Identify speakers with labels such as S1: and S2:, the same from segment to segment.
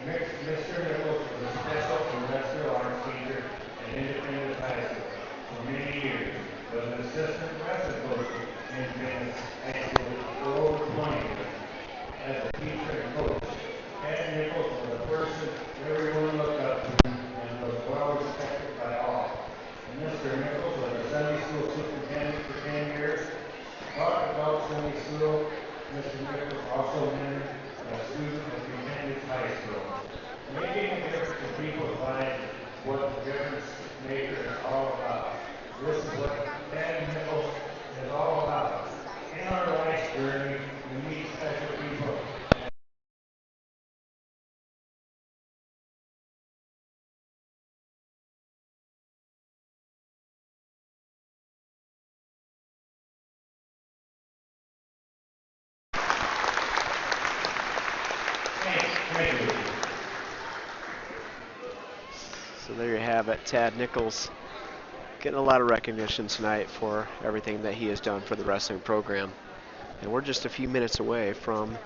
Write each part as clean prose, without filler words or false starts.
S1: Mr. Nichols was a special industrial arts teacher at Independence High School for many years. Was an assistant wrestling coach at Independence High School for over 20 years. As a teacher and coach, Pat Nichols was a person everyone looked up to and was well respected by all. Mr. Nichols was a Sunday school superintendent for 10 years. Taught adult Sunday school. Mr. Nichols also mentored a student at Independence High School. Making a difference in people's lives is what the difference maker is all about. This is what Pat Nichols is all about. In our life's journey, we meet special people. Thank you.
S2: So there you have it, Tad Nichols getting a lot of recognition tonight for everything that he has done for the wrestling program. And we're just a few minutes away from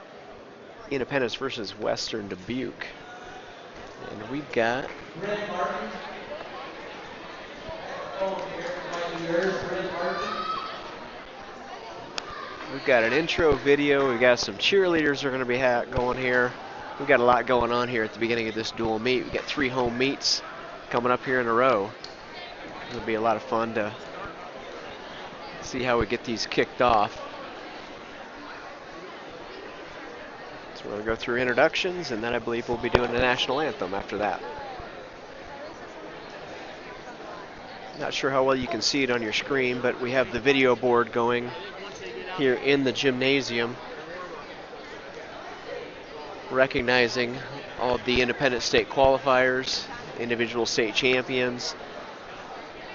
S2: Independence versus Western Dubuque. And we've got an intro video. We've got some cheerleaders are going to be going here. We've got a lot going on here at the beginning of this dual meet. We've got 3 home meets coming up here in a row. It'll be a lot of fun to see how we get these kicked off. So we're going to go through introductions, and then I believe we'll be doing the national anthem after that. Not sure how well you can see it on your screen, but we have the video board going here in the gymnasium, recognizing all of the independent state qualifiers, individual state champions,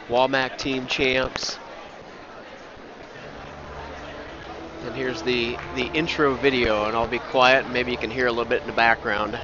S2: WAMAC team champs. And here's the intro video, and I'll be quiet, and maybe you can hear a little bit in the background.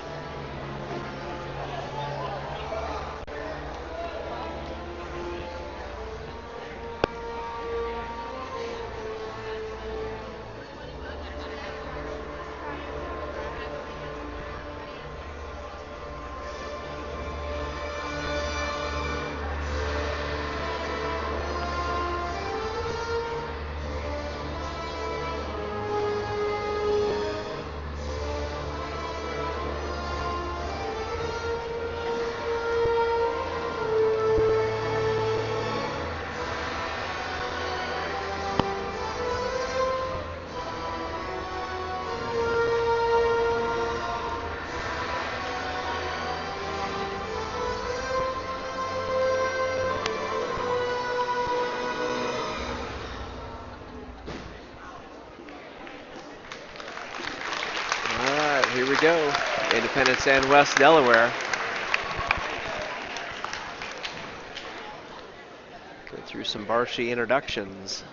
S2: Here we go, Independence and West Delaware. Go through some varsity introductions.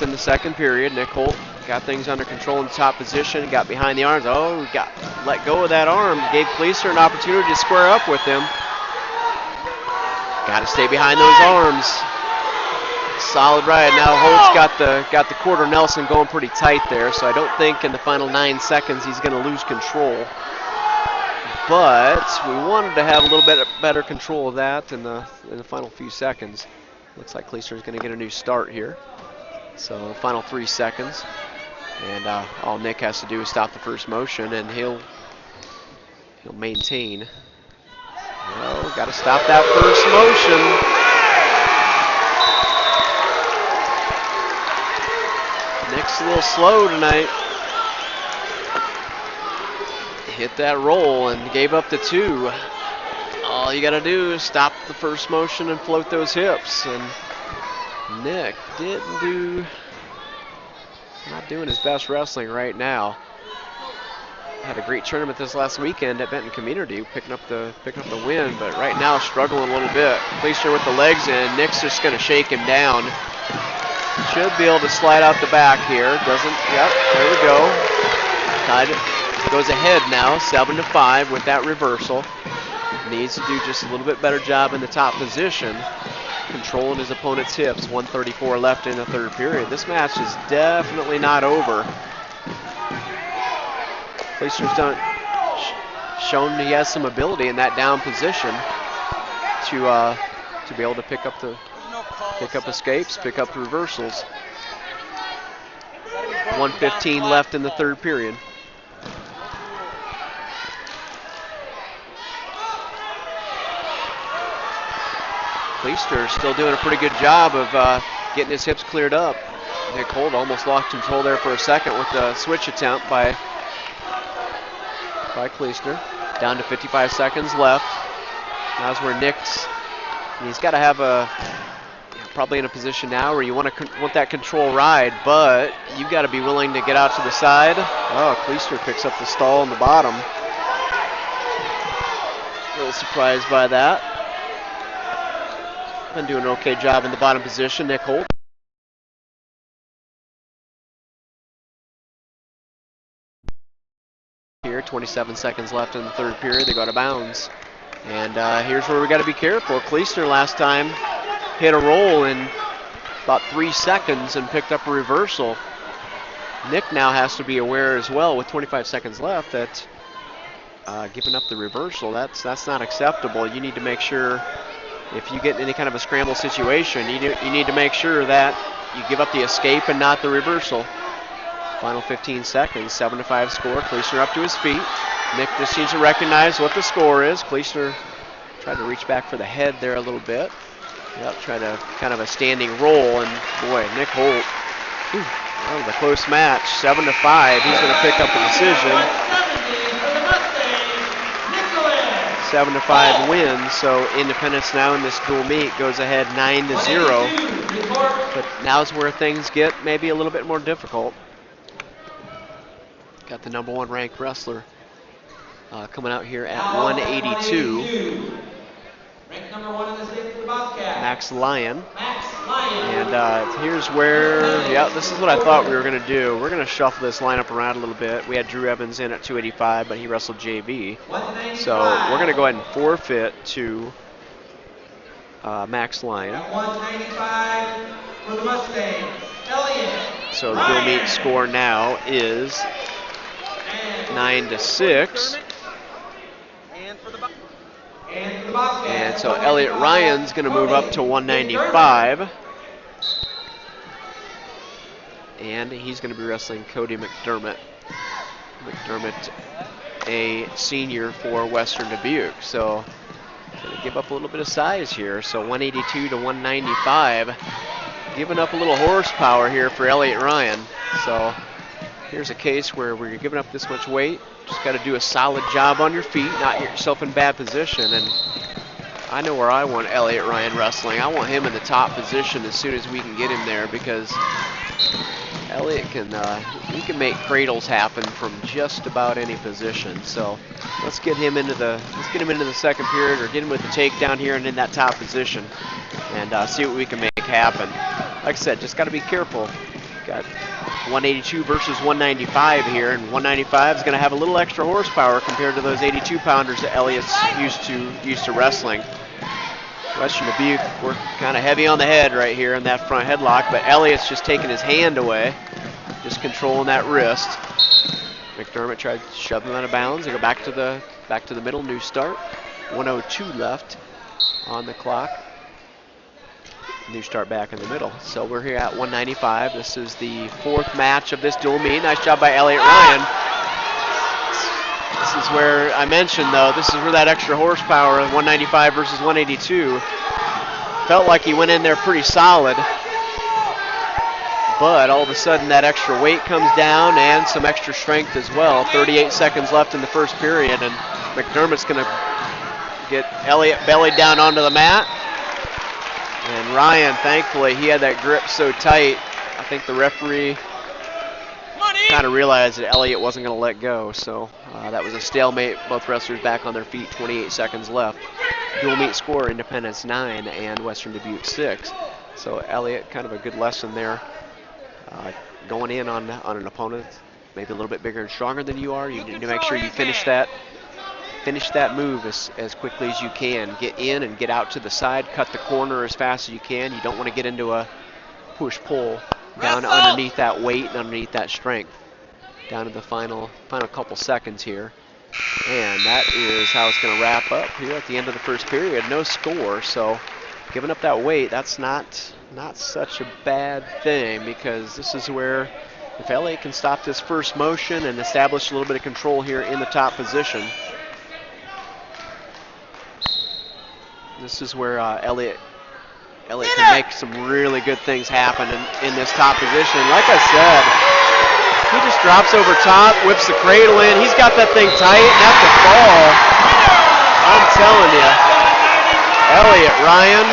S2: left in the second period. Nick Holt got things under control in the top position, got behind the arms. Oh, got let go of that arm. Gave Kleeser an opportunity to square up with him. Got to stay behind those arms. Solid ride. Now Holt's got the quarter Nelson going pretty tight there, so I don't think in the final 9 seconds he's going to lose control. But we wanted to have a little bit better control of that in the final few seconds. Looks like Kleeser's going to get a new start here. So final 3 seconds, and all Nick has to do is stop the first motion, and he'll maintain. Well, got to stop that first motion. Nick's a little slow tonight. Hit that roll and gave up the 2. All you got to do is stop the first motion and float those hips. And Nick not doing his best wrestling right now. Had a great tournament this last weekend at Benton Community, picking up the win, but right now struggling a little bit. Kleeser with the legs in. Nick's just going to shake him down. Should be able to slide out the back here. Doesn't. Yep. There we go. Tied. Goes ahead now, 7-5 with that reversal. Needs to do just a little bit better job in the top position, controlling his opponent's hips. 1:34 left in the third period. This match is definitely not over. Kleeser's shown he has some ability in that down position to be able to pick up escapes, pick up reversals. 1:15 left in the third period. Kleeser still doing a pretty good job of getting his hips cleared up. Nick Holt almost lost control there for a second with the switch attempt by Kleeser. Down to 55 seconds left. Now's where he's got to have probably in a position now where you want that control ride, but you've got to be willing to get out to the side. Oh, Kleeser picks up the stall on the bottom. A little surprised by that. Been doing an okay job in the bottom position, Nick Holt. Here, 27 seconds left in the third period. They go out of bounds. And here's where we got to be careful. Kleeser last time hit a roll in about 3 seconds and picked up a reversal. Nick now has to be aware as well, with 25 seconds left, that giving up the reversal, that's not acceptable. You need to make sure, if you get in any kind of a scramble situation, you need to make sure that you give up the escape and not the reversal. Final 15 seconds, 7-5 score. Kleeser up to his feet. Nick just needs to recognize what the score is. Kleeser tried to reach back for the head there a little bit. Yep, try to kind of a standing roll, and boy, Nick Holt, that was a close match. 7-5, he's going to pick up the decision. 7-5 wins, so Independence now in this dual meet goes ahead 9-0. But now's where things get maybe a little bit more difficult. Got the number 1 ranked wrestler coming out here at 182.
S3: Ranked number 1 in the state for the Bobcats.
S2: Max Lyon.
S3: And
S2: here's where, this is what I thought we were going to do. We're going to shuffle this lineup around a little bit. We had Drew Evans in at 285, but he wrestled JV. So we're going to go ahead and forfeit to Max Lyon.
S3: At 195 for the Mustangs, Elliott.
S2: So the dual meet score now is 9-6. And so Elliott Ryan's going to move up to 195. And he's going to be wrestling Cody McDermott. McDermott, a senior for Western Dubuque. So going to give up a little bit of size here. So 182 to 195. Giving up a little horsepower here for Elliott Ryan. So here's a case where you're giving up this much weight. Just got to do a solid job on your feet, not get yourself in bad position. And I know where I want Elliott Ryan wrestling. I want him in the top position as soon as we can get him there, because Elliott can make cradles happen from just about any position. So let's get him into the second period, or get him with the takedown here and in that top position, and see what we can make happen. Like I said, just got to be careful. Got 182 versus 195 here, and 195 is going to have a little extra horsepower compared to those 82-pounders that Elliott's used to wrestling. Western Dubuque, we're kind of heavy on the head right here in that front headlock, but Elliott's just taking his hand away, just controlling that wrist. McDermott tried to shove him out of bounds. They go back to the middle, new start. 102 left on the clock. New start back in the middle. So we're here at 195. This is the fourth match of this dual meet. Nice job by Elliott Ryan. This is where I mentioned, though, this is where that extra horsepower of 195 versus 182 felt like he went in there pretty solid. But all of a sudden that extra weight comes down and some extra strength as well. 38 seconds left in the first period, and McDermott's going to get Elliott bellied down onto the mat. And Ryan, thankfully, he had that grip so tight, I think the referee kind of realized that Elliott wasn't going to let go. So that was a stalemate. Both wrestlers back on their feet, 28 seconds left. Dual meet score, Independence 9 and Western Dubuque 6. So Elliott, kind of a good lesson there. Going in on an opponent maybe a little bit bigger and stronger than you are, you need to make sure you finish that move as quickly as you can. Get in and get out to the side, cut the corner as fast as you can. You don't want to get into a push-pull down underneath that weight and underneath that strength. Down to the final couple seconds here. And that is how it's going to wrap up here at the end of the first period. No score, so giving up that weight, that's not such a bad thing, because this is where if Elliott can stop this first motion and establish a little bit of control here in the top position, this is where Elliott can make some really good things happen in this top position. Like I said, he just drops over top, whips the cradle in. He's got that thing tight, and at the fall, I'm telling you, Elliott Ryan,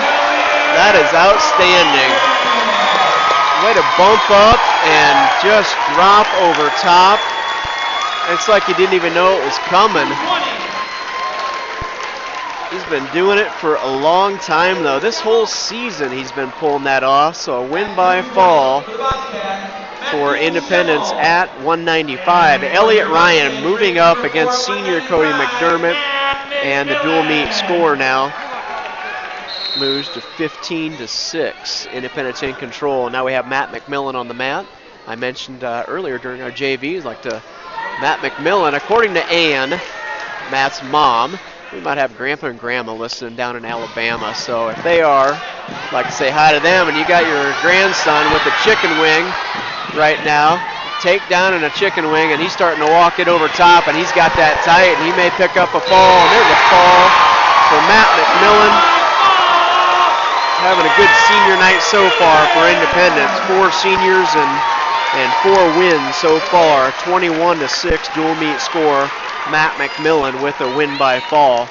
S2: that is outstanding. Way to bump up and just drop over top. It's like he didn't even know it was coming. He's been doing it for a long time, though. This whole season he's been pulling that off, so a win by fall for Independence at 195. Elliott Ryan moving up against senior Cody McDermott, and the dual meet score now moves to 15-6. Independence in control. Now we have Matt McMillan on the mat. I mentioned earlier during our JVs, Matt McMillan, according to Ann, Matt's mom, we might have Grandpa and Grandma listening down in Alabama, so if they are, I'd like to say hi to them. And you got your grandson with a chicken wing right now, take down in a chicken wing, and he's starting to walk it over top, and he's got that tight, and he may pick up a fall, and there's a fall for Matt McMillan. Having a good senior night so far for Independence. 4 seniors and 4 wins so far. 21-6 dual meet score. Matt McMillan with a win by fall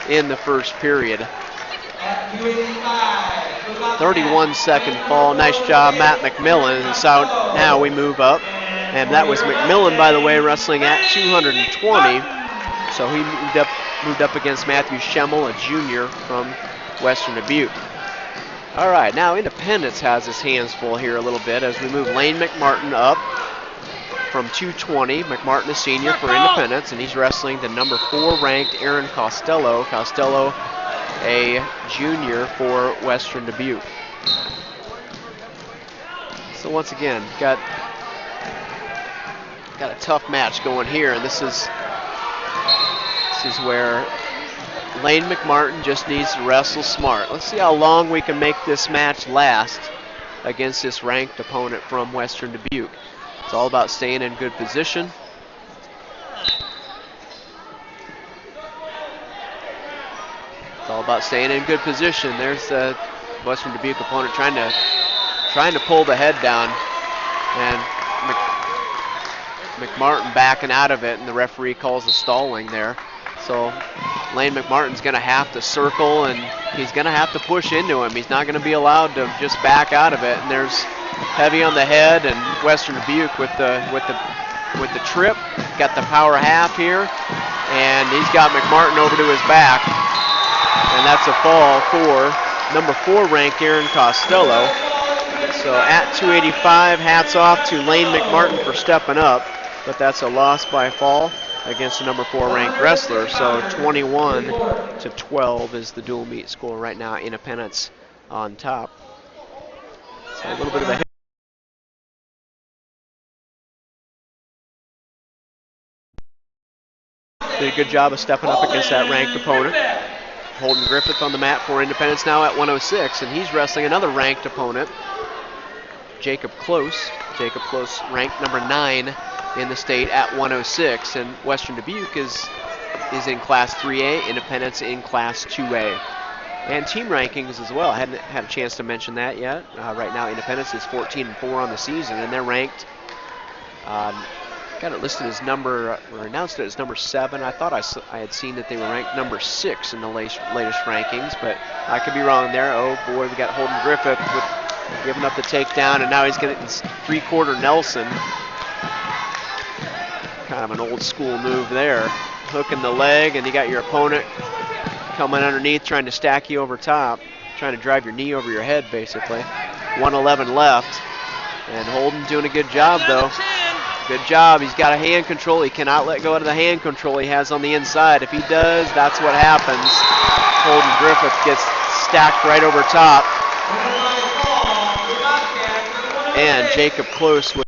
S2: in the first period. 31-second fall. Nice job, Matt McMillan. And so now we move up. And that was McMillan, by the way, wrestling at 220. So he moved up against Matthew Schemmel, a junior from Western Dubuque. All right, now Independence has his hands full here a little bit as we move Lane McMartin up from 220. McMartin, a senior for Independence, and he's wrestling the number 4 ranked Aaron Costello. Costello, a junior for Western Dubuque. So once again, got a tough match going here, and this is where Lane McMartin just needs to wrestle smart. Let's see how long we can make this match last against this ranked opponent from Western Dubuque. It's all about staying in good position. It's all about staying in good position. There's the Western Dubuque opponent trying to pull the head down, and McMartin backing out of it, and the referee calls a stalling there. So Lane McMartin's going to have to circle, and he's going to have to push into him. He's not going to be allowed to just back out of it. And there's heavy on the head, and Western Dubuque with the trip. Got the power half here, and he's got McMartin over to his back. And that's a fall for number 4 ranked Aaron Costello. So at 285, hats off to Lane McMartin for stepping up, but that's a loss by fall against the number 4 ranked wrestler. So 21-12 is the dual meet score right now. Independence on top. So a little bit of a hit. Did a good job of stepping up against that ranked opponent. Holden Griffith on the mat for Independence now at 106, and he's wrestling another ranked opponent, Jacob Close. Jacob Close ranked number 9 in the state at 106, and Western Dubuque is in Class 3A, Independence in Class 2A. And team rankings as well. I hadn't had a chance to mention that yet. Right now, Independence is 14-4 on the season, and they're ranked. Got it listed as or announced it as number 7. I thought I had seen that they were ranked number 6 in the latest rankings, but I could be wrong there. Oh boy, we got Holden Griffith giving up the takedown, and now he's getting this 3-quarter Nelson. Kind of an old school move there. Hooking the leg, and you got your opponent coming underneath, trying to stack you over top, trying to drive your knee over your head, basically. 111 left, and Holden doing a good job, though. Good job. He's got a hand control. He cannot let go of the hand control he has on the inside. If he does, that's what happens. Holden Griffith gets stacked right over top. And Jacob Close with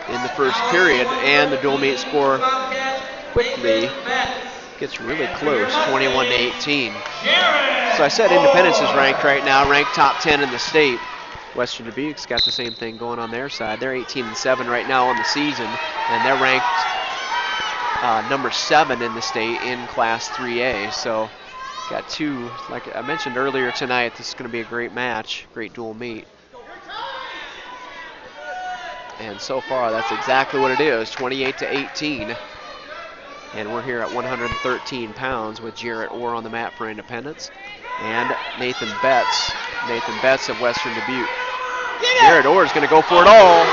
S2: in the first period, and the dual meet score quickly gets really close, 21-18. So I said Independence is ranked right now, ranked top 10 in the state. Western Dubuque's got the same thing going on their side. They're 18-7 right now on the season, and they're ranked number 7 in the state in Class 3A. So got two, like I mentioned earlier tonight, this is going to be a great match, great dual meet. And so far, that's exactly what it is, 28-18. And we're here at 113 pounds with Jarrett Orr on the mat for Independence. And Nathan Betts of Western Dubuque. Jarrett Orr is going to go for it all.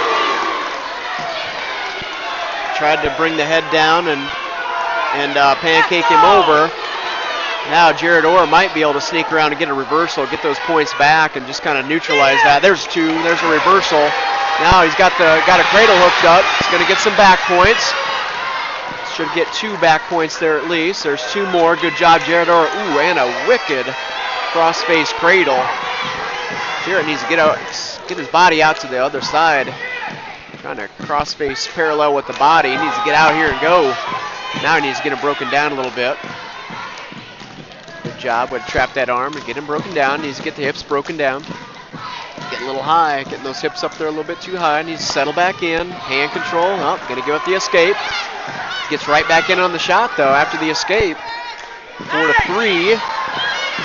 S2: Tried to bring the head down and pancake him over. Now Jarrett Orr might be able to sneak around and get a reversal, get those points back, and just kind of neutralize that. There's 2. There's a reversal. Now he's got a cradle hooked up. He's going to get some back points. Should get 2 back points there at least. There's 2 more. Good job, Jarrett Orr. Ooh, and a wicked cross-face cradle. Jarrett needs to get his body out to the other side. Trying to cross-face parallel with the body. He needs to get out here and go. Now he needs to get him broken down a little bit. Good job. Would trap that arm and get him broken down. Needs to get the hips broken down. Getting a little high, getting those hips up there a little bit too high. Needs to settle back in. Hand control. Oh, gonna give up the escape. Gets right back in on the shot though after the escape. 4-3.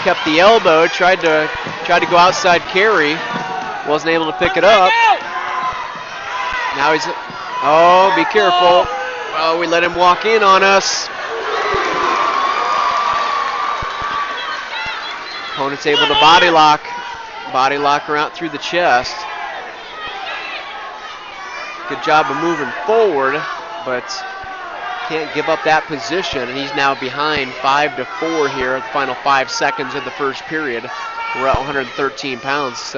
S2: Kept the elbow. Tried to go outside carry. Wasn't able to pick it up. Now he's. Oh, be careful. Oh, we let him walk in on us. Opponent's able to body lock her out through the chest. Good job of moving forward, but can't give up that position, and he's now behind 5-4 here, the final 5 seconds of the first period. We're at 113 pounds.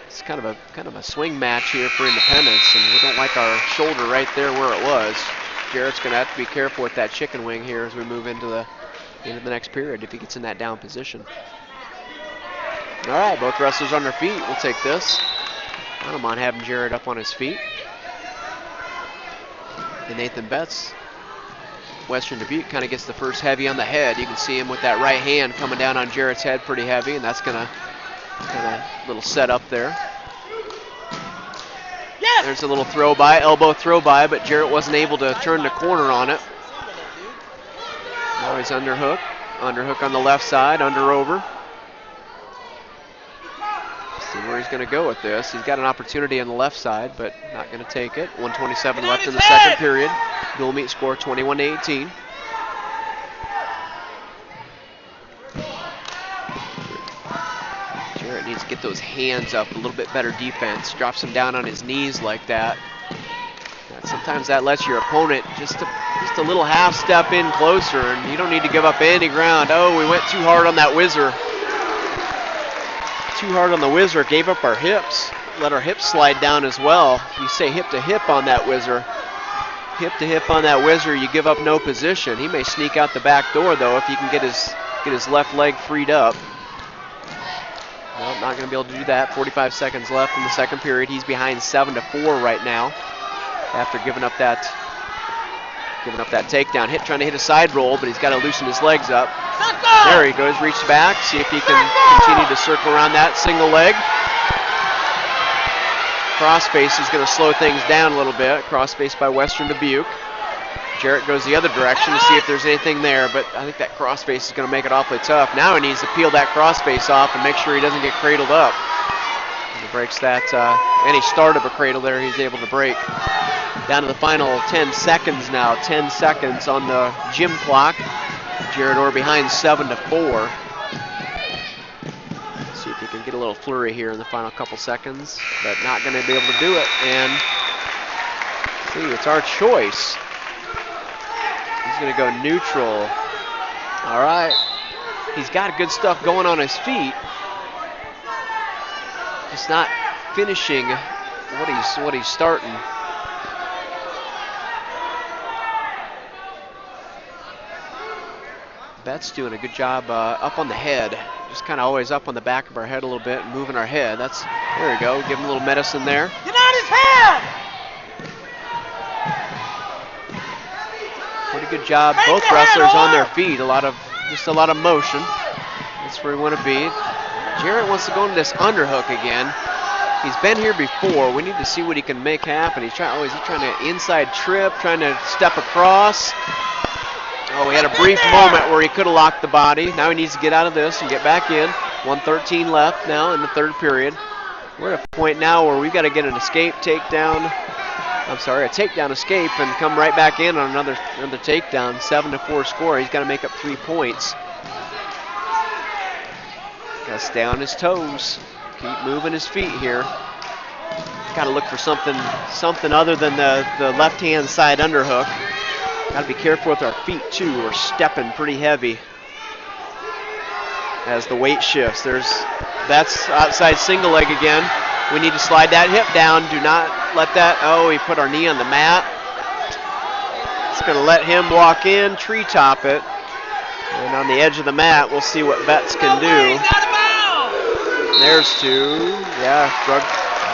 S2: It's kind of a swing match here for Independence, and we don't like our shoulder right there where it was. Jarrett's going to have to be careful with that chicken wing here as we move into the next period if he gets in that down position. All right, both wrestlers on their feet. We'll take this. I don't mind having Jarrett up on his feet. And Nathan Betts, Western Dubuque, kind of gets the first heavy on the head. You can see him with that right hand coming down on Jarrett's head pretty heavy, and that's going to kind of little set up there. Yes! There's a little throw by, elbow throw by, but Jarrett wasn't able to turn the corner on it. Now he's underhook on the left side, under over. See where he's going to go with this. He's got an opportunity on the left side, but not going to take it. 1:27 left in the second period. Dual meet score 21-18. Jarrett needs to get those hands up, a little bit better defense. Drops him down on his knees like that. Sometimes that lets your opponent just just a little half step in closer, and you don't need to give up any ground. Oh, we went too hard on that whizzer. Too hard on the whizzer, gave up our hips. Let our hips slide down as well. You say hip to hip on that whizzer. Hip to hip on that whizzer, you give up no position. He may sneak out the back door though if he can get his left leg freed up. Well, not going to be able to do that. 45 seconds left in the second period. He's behind 7-4 right now after giving up that takedown. Trying to hit a side roll, but he's got to loosen his legs up. There he goes, reach back, see if he can continue to circle around that single leg. Crossface is going to slow things down a little bit. Crossface by Western Dubuque. Jarrett goes the other direction to see if there's anything there, but I think that crossface is going to make it awfully tough. Now he needs to peel that crossface off and make sure he doesn't get cradled up. And he breaks that, any start of a cradle there he's able to break. Down to the final 10 seconds now. 10 seconds on the gym clock. Jarrett Orr behind 7-4. See if he can get a little flurry here in the final couple seconds, but not going to be able to do it. And see, it's our choice. He's going to go neutral. All right. He's got good stuff going on his feet. Just not finishing what he's starting. Bet's doing a good job up on the head. Just kind of always up on the back of our head a little bit and moving our head. There we go. Give him a little medicine there.
S3: Get out his head!
S2: Pretty good job. Both wrestlers on their feet. Just a lot of motion. That's where we want to be. Jarrett wants to go into this underhook again. He's been here before. We need to see what he can make happen. He's trying to inside trip, trying to step across. Oh, he had a brief moment where he could have locked the body. Now he needs to get out of this and get back in. 1:13 left now in the third period. We're at a point now where we've got to get an a takedown escape and come right back in on another takedown. 7-4 score. He's got to make up 3 points. Got to stay on his toes. Keep moving his feet here. Got to look for something other than the left-hand side underhook. Got to be careful with our feet too. We're stepping pretty heavy as the weight shifts. That's outside single leg again. We need to slide that hip down. Do not let that. Oh, we put our knee on the mat. It's going to let him walk in, treetop it. And on the edge of the mat, we'll see what Betts can do. There's 2. Yeah,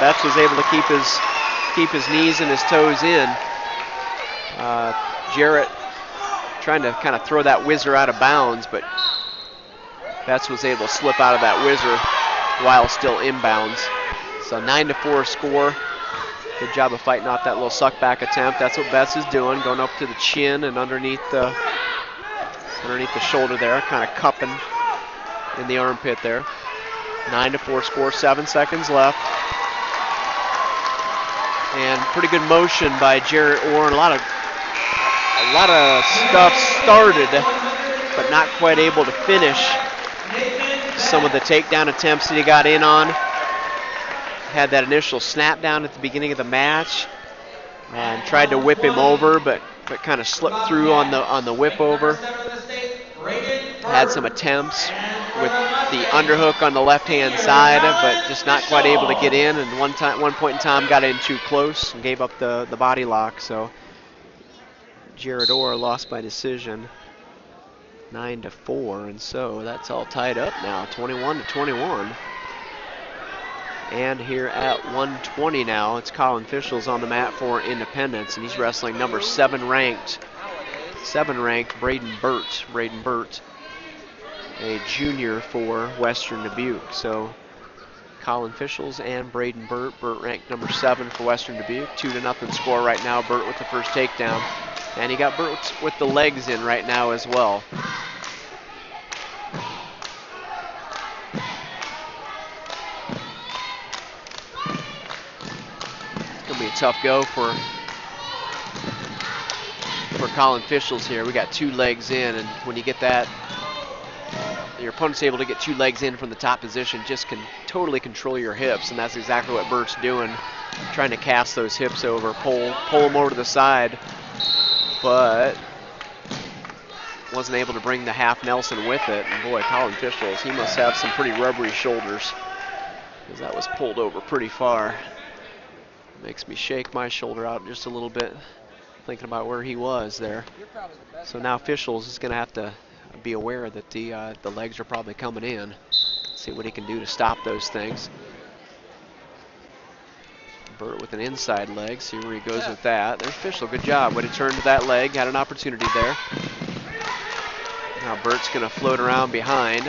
S2: Betts was able to keep his knees and his toes in. Jarrett trying to kind of throw that whizzer out of bounds, but Betts was able to slip out of that whizzer while still inbounds. So 9-4 score. Good job of fighting off that little suck back attempt. That's what Betts is doing, going up to the chin and underneath the shoulder there, kind of cupping in the armpit there. 9-4 score, 7 seconds left. And pretty good motion by Jarrett Orr. A lot of stuff started, but not quite able to finish some of the takedown attempts that he got in on. Had that initial snap down at the beginning of the match and tried to whip him over, but kind of slipped through on the whip over. Had some attempts with the underhook on the left-hand side, but just not quite able to get in. And one point in time got in too close and gave up the body lock. So Jarrett Orr lost by decision, 9-4, and so that's all tied up now, 21-21. And here at 120 now, it's Colin Fischel's on the mat for Independence, and he's wrestling number 7 ranked Braden Burt, a junior for Western Dubuque. So Colin Fischel's and Braden Burt ranked number 7 for Western Dubuque. 2-0 score right now. Burt with the first takedown, and he got Burt with the legs in right now as well. Be a tough go for Colin Fischel's here. We got 2 legs in, and when you get that, your opponent's able to get 2 legs in from the top position, just can totally control your hips, and that's exactly what Burt's doing, trying to cast those hips over, pull them over to the side. but wasn't able to bring the half Nelson with it. And boy, Colin Fischels, he must have some pretty rubbery shoulders, because that was pulled over pretty far. Makes me shake my shoulder out just a little bit, thinking about where he was there. So now Fischels is going to have to be aware that the legs are probably coming in. See what he can do to stop those things. Burt with an inside leg. See where he goes with that. There's Fischel. Good job. Way to turn to that leg. Had an opportunity there. Now Burt's going to float around behind.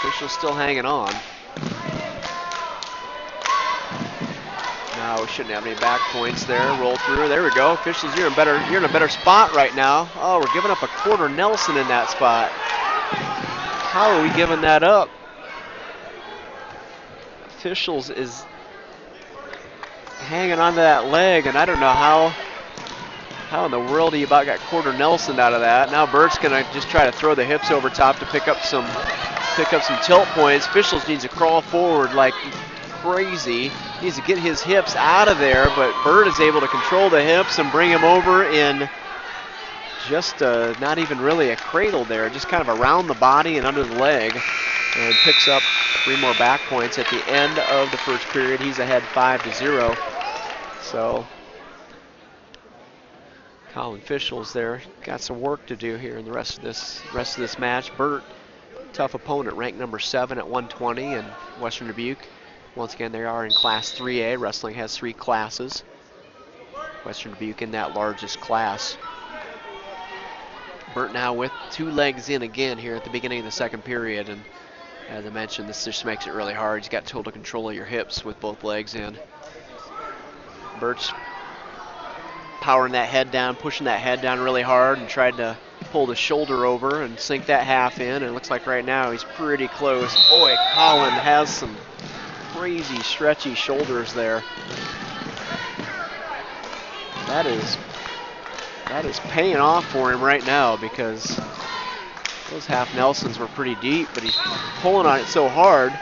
S2: Fischel's still hanging on. Now we shouldn't have any back points there. Roll through. There we go. Fischels, you're in a better spot right now. Oh, we're giving up a quarter Nelson in that spot. How are we giving that up? Fischels is hanging onto that leg, and I don't know how in the world he about got quarter Nelson out of that. Now Burt's gonna just try to throw the hips over top to pick up some tilt points. Fischels needs to crawl forward like crazy. He needs to get his hips out of there, but Burt is able to control the hips and bring him over in just not even really a cradle there, just kind of around the body and under the leg, and picks up 3 more back points at the end of the first period. He's ahead 5-0. So Colin Fischels there got some work to do here in the rest of this match. Burt, tough opponent, ranked number 7 at 120 in Western Dubuque. Once again, they are in Class 3A. Wrestling has 3 classes. Western Dubuque in that largest class. Burt now with 2 legs in again here at the beginning of the second period, and as I mentioned, this just makes it really hard. He's got total control of your hips with both legs in. Burt's powering that head down, pushing that head down really hard, and tried to pull the shoulder over and sink that half in, and it looks like right now he's pretty close. Boy, Colin has some crazy stretchy shoulders there. That is paying off for him right now, because those half Nelsons were pretty deep, but he's pulling on it so hard.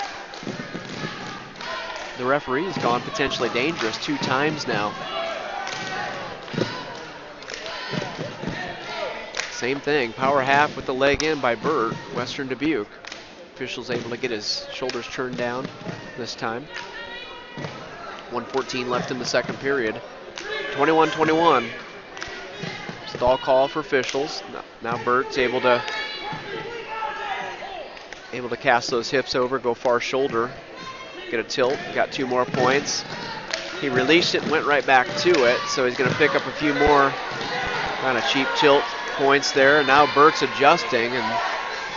S2: The referee's gone potentially dangerous 2 times now. Same thing, power half with the leg in by Burt, Western Dubuque. Fischel's able to get his shoulders turned down this time. 1:14 left in the second period. 21-21. Stall call for Fischels. Now Burt's able to cast those hips over, go far shoulder, get a tilt, got 2 more points. He released it and went right back to it, so he's going to pick up a few more kind of cheap tilt points there. Now Burt's adjusting, and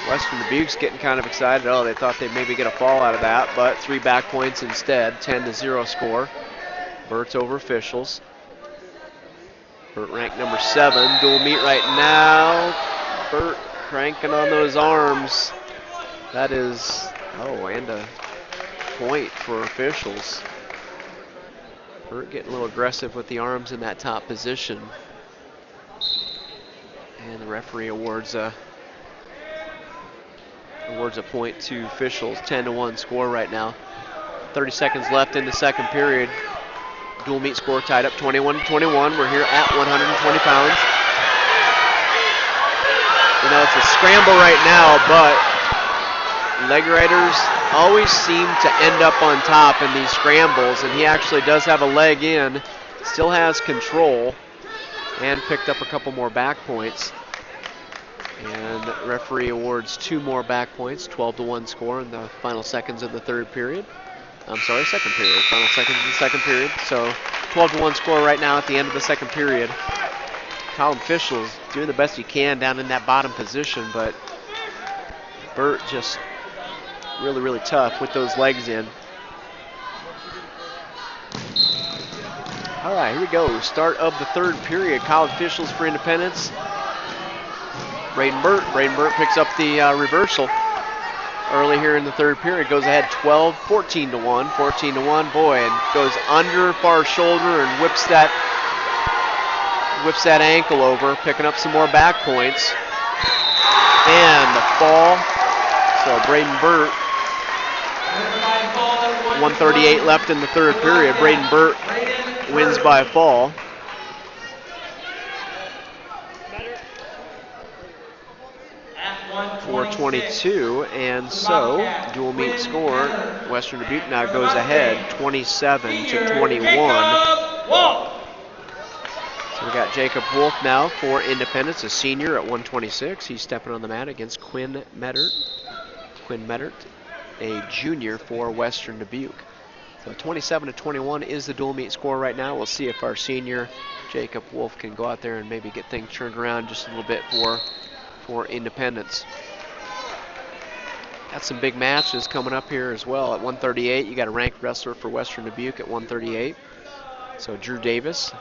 S2: Western Dubuque's getting kind of excited. Oh, they thought they'd maybe get a fall out of that, but 3 back points instead. 10-0 score. Burt's over Fischels. Burt ranked number 7. Dual meet right now. Burt cranking on those arms. That is, and a point for Fischels. Burt getting a little aggressive with the arms in that top position. And the referee awards a point to Fischels. 10-1 score right now. 30 seconds left in the second period. Dual meet score tied up 21-21. We're here at 120 pounds. You know, it's a scramble right now, but leg riders always seem to end up on top in these scrambles, and he actually does have a leg in, still has control, and picked up a couple more back points. And the referee awards 2 more back points, 12-1 score in the final seconds of the third period. I'm sorry, second period, final seconds of the second period. So 12-1 score right now at the end of the second period. Colin Fischel's doing the best he can down in that bottom position, but Burt just really, really tough with those legs in. All right, here we go. Start of the third period. Colin Fischels for Independence. Braden Burt picks up the reversal early here in the third period. Goes ahead 14-1. 14-1, boy, and goes under far shoulder and whips that ankle over, picking up some more back points. And the fall. So Braden Burt, 1:38 left in the third period. Braden Burt wins by a fall. 22, and so dual meet score, Western Dubuque now goes ahead 27 to 21. So we got Jacob Wolf now for Independence, a senior at 126. He's stepping on the mat against Quinn Mettert. Quinn Mettert, a junior for Western Dubuque. So 27 to 21 is the dual meet score right now. We'll see if our senior Jacob Wolf can go out there and maybe get things turned around just a little bit for Independence. Got some big matches coming up here as well. At 138, you got a ranked wrestler for Western Dubuque at 138. So Drew Davis.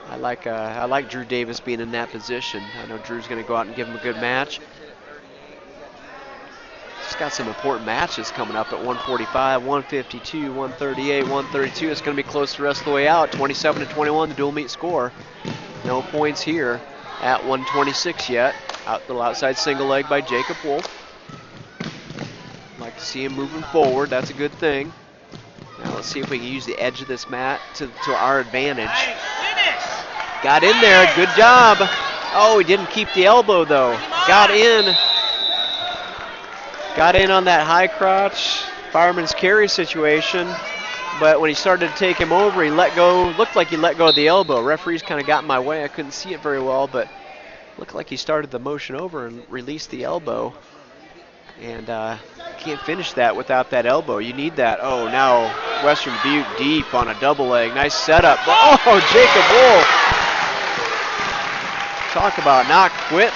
S2: I like Drew Davis being in that position. I know Drew's going to go out and give him a good match. Just got some important matches coming up at 145, 152, 138, 132. It's going to be close the rest of the way out. 27 to 21, the dual meet score. No points here at 126 yet. Little outside single leg by Jacob Wolf. Like to see him moving forward. That's a good thing. Now let's see if we can use the edge of this mat to our advantage. Got in there. Good job. Oh, he didn't keep the elbow though. Got in. Got in on that high crotch fireman's carry situation, but when he started to take him over, he let go. Looked like he let go of the elbow. Referees kind of got in my way. I couldn't see it very well, but looked like he started the motion over and released the elbow. And can't finish that without that elbow. You need that. Oh, now Western Dubuque deep on a double leg. Nice setup. Oh, Jacob Wolf. Talk about not quitting.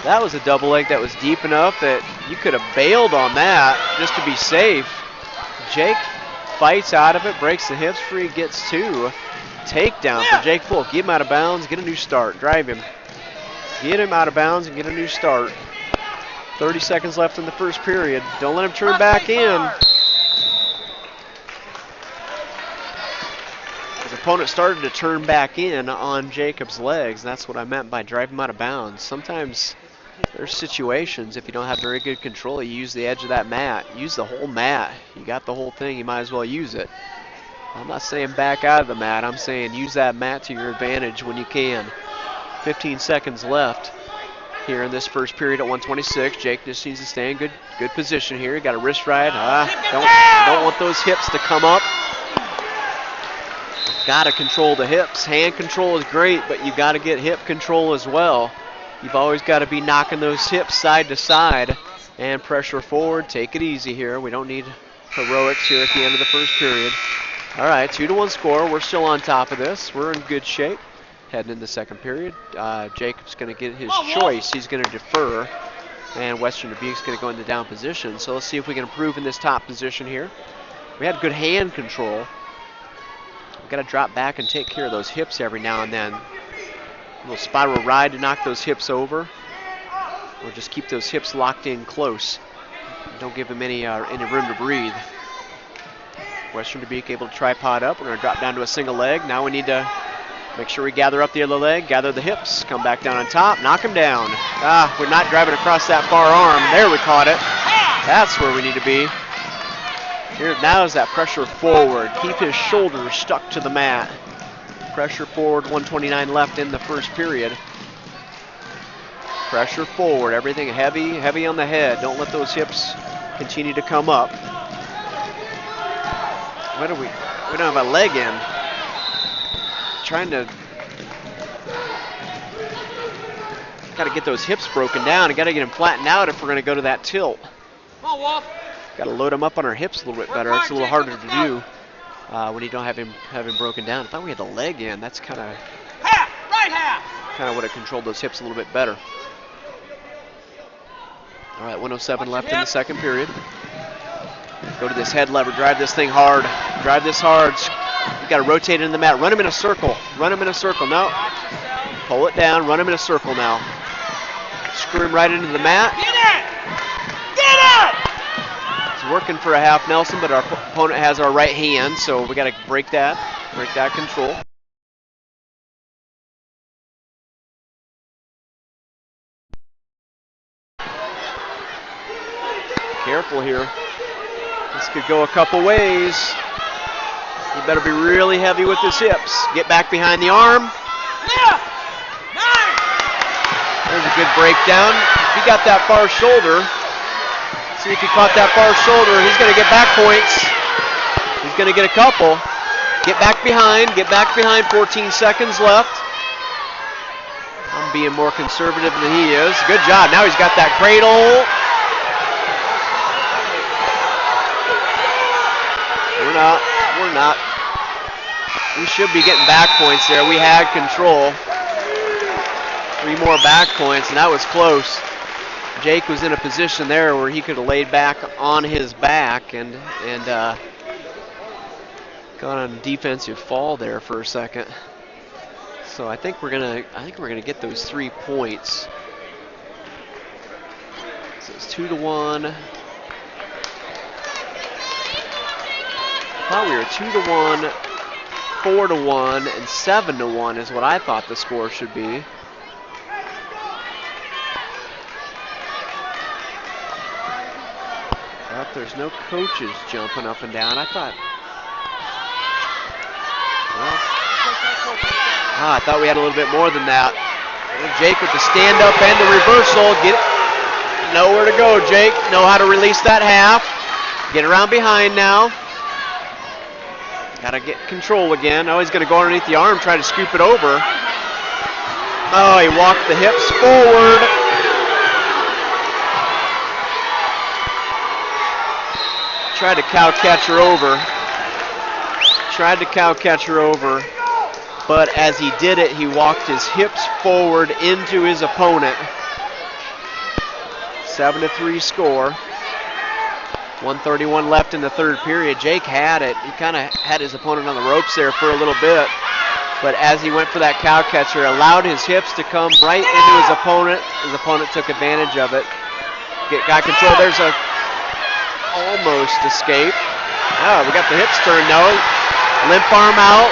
S2: That was a double leg that was deep enough that you could have bailed on that just to be safe. Jake fights out of it, breaks the hips free, gets two. Takedown for Jake Wolf. Get him out of bounds, get a new start. Drive him. Get him out of bounds and get a new start. 30 seconds left in the first period. Don't let him turn back in. His opponent started to turn back in on Jacob's legs. That's what I meant by drive him out of bounds. Sometimes there's situations, if you don't have very good control, you use the edge of that mat. Use the whole mat. You got the whole thing, you might as well use it. I'm not saying back out of the mat. I'm saying use that mat to your advantage when you can. 15 seconds left here in this first period at 126. Jake just needs to stay in good position here. Got a wrist ride. Don't want those hips to come up. Got to control the hips. Hand control is great, but you got to get hip control as well. You've always got to be knocking those hips side to side and pressure forward. Take it easy here. We don't need heroics here at the end of the first period. All right, 2-1 score. We're still on top of this. We're in good shape heading into the second period. Jacob's going to get his choice. He's going to defer, and Western Dubuque's going to go into down position. So let's see if we can improve in this top position here. We had good hand control. We've got to drop back and take care of those hips every now and then. A little spiral ride to knock those hips over, or just keep those hips locked in close. Don't give them any room to breathe. Western Dubuque able to tripod up. We're going to drop down to a single leg. Now we need to make sure we gather up the other leg, gather the hips, come back down on top, knock him down. We're not driving across that far arm. There, we caught it. That's where we need to be. Here now is that pressure forward. Keep his shoulders stuck to the mat. Pressure forward, 129 left in the first period. Pressure forward, everything heavy on the head. Don't let those hips continue to come up. We don't have a leg in. Trying to, got to get those hips broken down and got to get them flattened out if we're going to go to that tilt.
S3: Come on, Wolf.
S2: Got to load them up on our hips a little bit better. It's a little harder to do when you don't have him broken down. I thought we had the leg in. That's kind of would have controlled those hips a little bit better. All right, 107 left in the second period. Go to this head lever, drive this thing hard. Drive this hard. You got to rotate into the mat. Run him in a circle. Run him in a circle. No. Pull it down. Run him in a circle now. Screw him right into the mat.
S3: Get it! Get it!
S2: It's working for a half Nelson, but our opponent has our right hand, so we got to break that control. Careful here. This could go a couple ways. You better be really heavy with his hips. Get back behind the arm. There's a good breakdown. If you got that far shoulder, See if he caught that far shoulder. He's going to get back points. He's going to get a couple. Get back behind. 14 seconds left. I'm being more conservative than he is. Good job. Now he's got that cradle. We're not. We should be getting back points there. We had control. 3 more back points, and that was close. Jake was in a position there where he could have laid back on his back and got on a defensive fall there for a second. So I think we're gonna get those 3 points. So it's 2-1. I thought we were 2-1, 4-1, and 7-1 is what I thought the score should be. But there's no coaches jumping up and down. I thought. I thought we had a little bit more than that. Jake with the stand-up and the reversal. Get it. Nowhere to go, Jake. Know how to release that half. Get around behind now. Got to get control again. Oh, he's going to go underneath the arm, try to scoop it over. Oh, he walked the hips forward. Tried to cow catch her over. But as he did it, he walked his hips forward into his opponent. 7-3 score. 1:31 left in the third period. Jake had it. He kind of had his opponent on the ropes there for a little bit. But as he went for that cow catcher, allowed his hips to come right into his opponent. His opponent took advantage of it. Got control. There's a almost escape. Oh, we got the hips turned now. Limp arm out.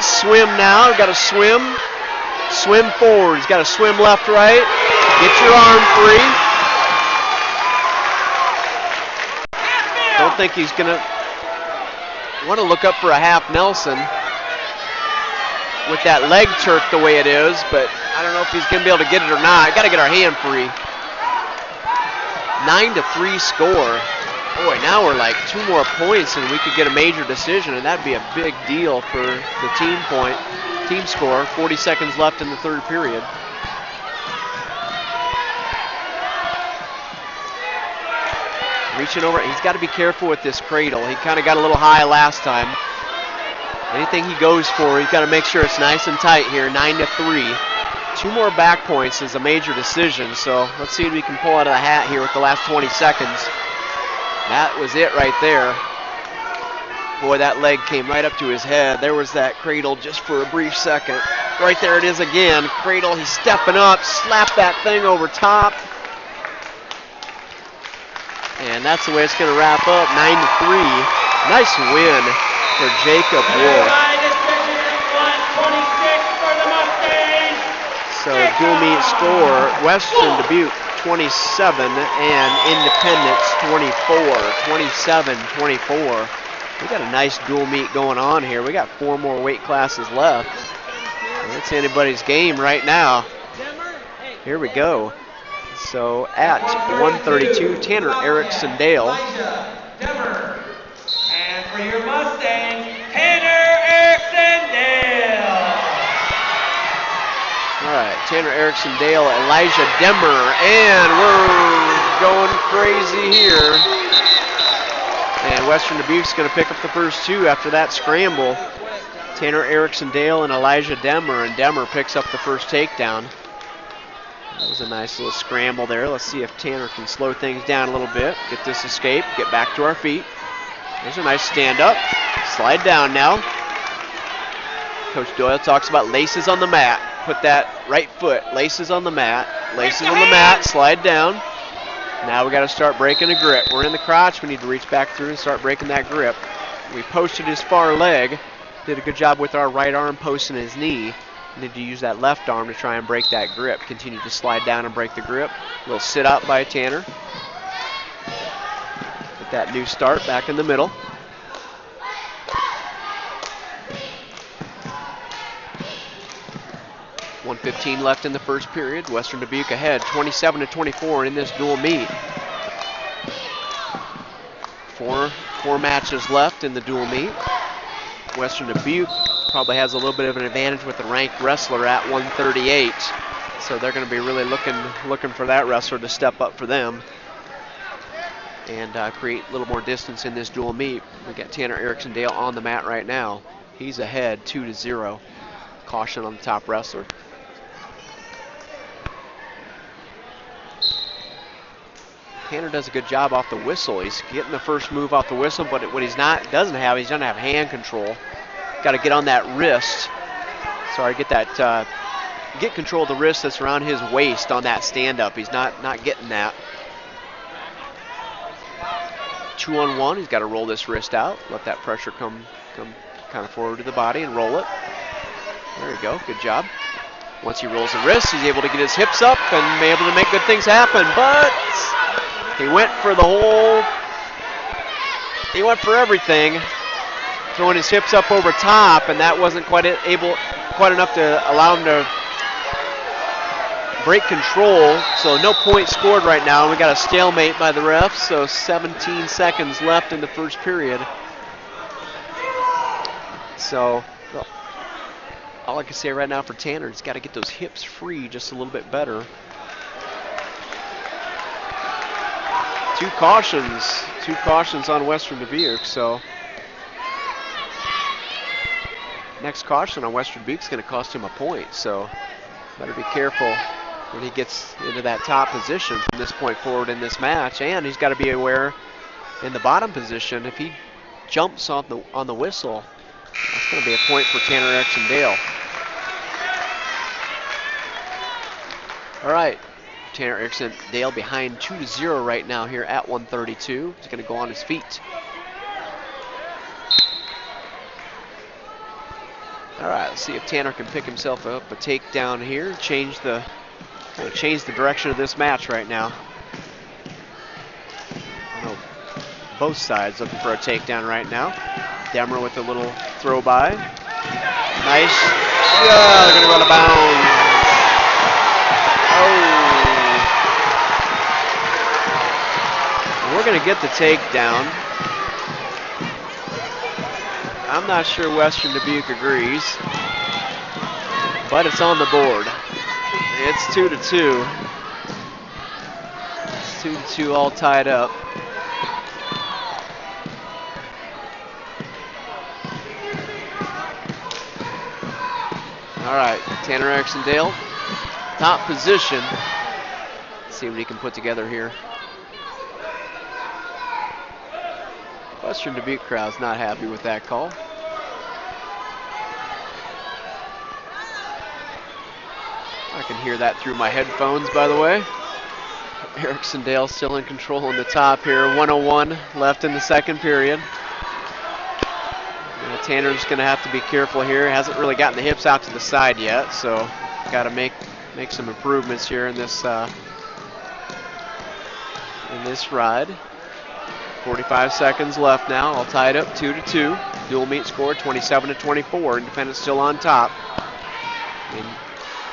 S2: Swim now. Got to swim. Swim forward. He's got to swim left, right. Get your arm free. Don't think he's going to want to look up for a half Nelson with that leg turf the way it is, but I don't know if he's going to be able to get it or not. Got to get our hand free. 9-3 score. Boy, now we're like 2 more points and we could get a major decision, and that'd be a big deal for the team score. 40 seconds left in the third period. Reaching over, he's got to be careful with this cradle. He kind of got a little high last time. Anything he goes for, he's got to make sure it's nice and tight here. 9-3. 2 more back points is a major decision, so let's see if we can pull out of the hat here with the last 20 seconds. That was it right there. Boy, that leg came right up to his head. There was that cradle just for a brief second. Right there it is again. Cradle, he's stepping up, slap that thing over top. And that's the way it's going to wrap up, 9-3. Nice win for Jacob Wolf. So dual meet score, Western Dubuque 27 and Independence 24, 27-24. We got a nice dual meet going on here. We got 4 more weight classes left. It's anybody's game right now. Here we go. So at 132, Tanner Erickson Dale.
S3: And for your Mustangs, Tanner Erickson Dale.
S2: All right, Tanner Erickson Dale, Elijah Demmer, and we're going crazy here. And Western Dubuque's going to pick up the first 2 after that scramble. Tanner Erickson Dale and Elijah Demmer, and Demmer picks up the first takedown. That was a nice little scramble there. Let's see if Tanner can slow things down a little bit. Get this escape, get back to our feet. There's a nice stand up. Slide down now. Coach Doyle talks about laces on the mat. Put that right foot, laces on the mat. Slide down. Now we got to start breaking a grip. We're in the crotch. We need to reach back through and start breaking that grip. We posted his far leg. Did a good job with our right arm posting his knee. Need to use that left arm to try and break that grip. Continue to slide down and break the grip. A little sit up by Tanner. Get that new start back in the middle. 1:15 left in the first period. Western Dubuque ahead 27-24 in this dual meet. Four matches left in the dual meet. Western Dubuque probably has a little bit of an advantage with the ranked wrestler at 138. So they're going to be really looking for that wrestler to step up for them and create a little more distance in this dual meet. We got Tanner Erickson-Dale on the mat right now. He's ahead 2-0. Caution on the top wrestler. Tanner does a good job off the whistle. He's getting the first move off the whistle, but what he doesn't have hand control. Got to get on that wrist. Sorry, get control of the wrist that's around his waist on that stand-up. He's not getting that. 2-on-1. He's got to roll this wrist out. Let that pressure come kind of forward to the body and roll it. There you go. Good job. Once he rolls the wrist, he's able to get his hips up and be able to make good things happen. But he went for everything, throwing his hips up over top, and that wasn't quite enough to allow him to break control. So no point scored right now. We got a stalemate by the refs. So 17 seconds left in the first period. So all I can say right now for Tanner, he's got to get those hips free just a little bit better. Two cautions on Western Dubuque. So next caution on Western Dubuque is going to cost him a point. So better be careful when he gets into that top position from this point forward in this match. And he's got to be aware in the bottom position, if he jumps on the whistle, that's going to be a point for Tanner Erickson-Dale. All right, Tanner Erickson-Dale behind 2-0 right now here at 132. He's going to go on his feet. All right, let's see if Tanner can pick himself up a takedown here, change the direction of this match right now. I know both sides looking for a takedown right now. Demmer with a little throw by. Nice. Yeah, they're going to run a bounds. Oh. We're going to get the takedown. I'm not sure Western Dubuque agrees, but it's on the board. It's 2-2. It's 2-2 all tied up. All right, Tanner Erickson-Dale, top position. Let's see what he can put together here. Western Dubuque crowd's not happy with that call. I can hear that through my headphones, by the way. Erickson-Dale still in control on the top here. 1:01 left in the second period. Tanner's going to have to be careful here. Hasn't really gotten the hips out to the side yet, so got to make some improvements here in this ride. 45 seconds left now, all tied up 2-2. Dual meet score 27-24. Independence still on top. And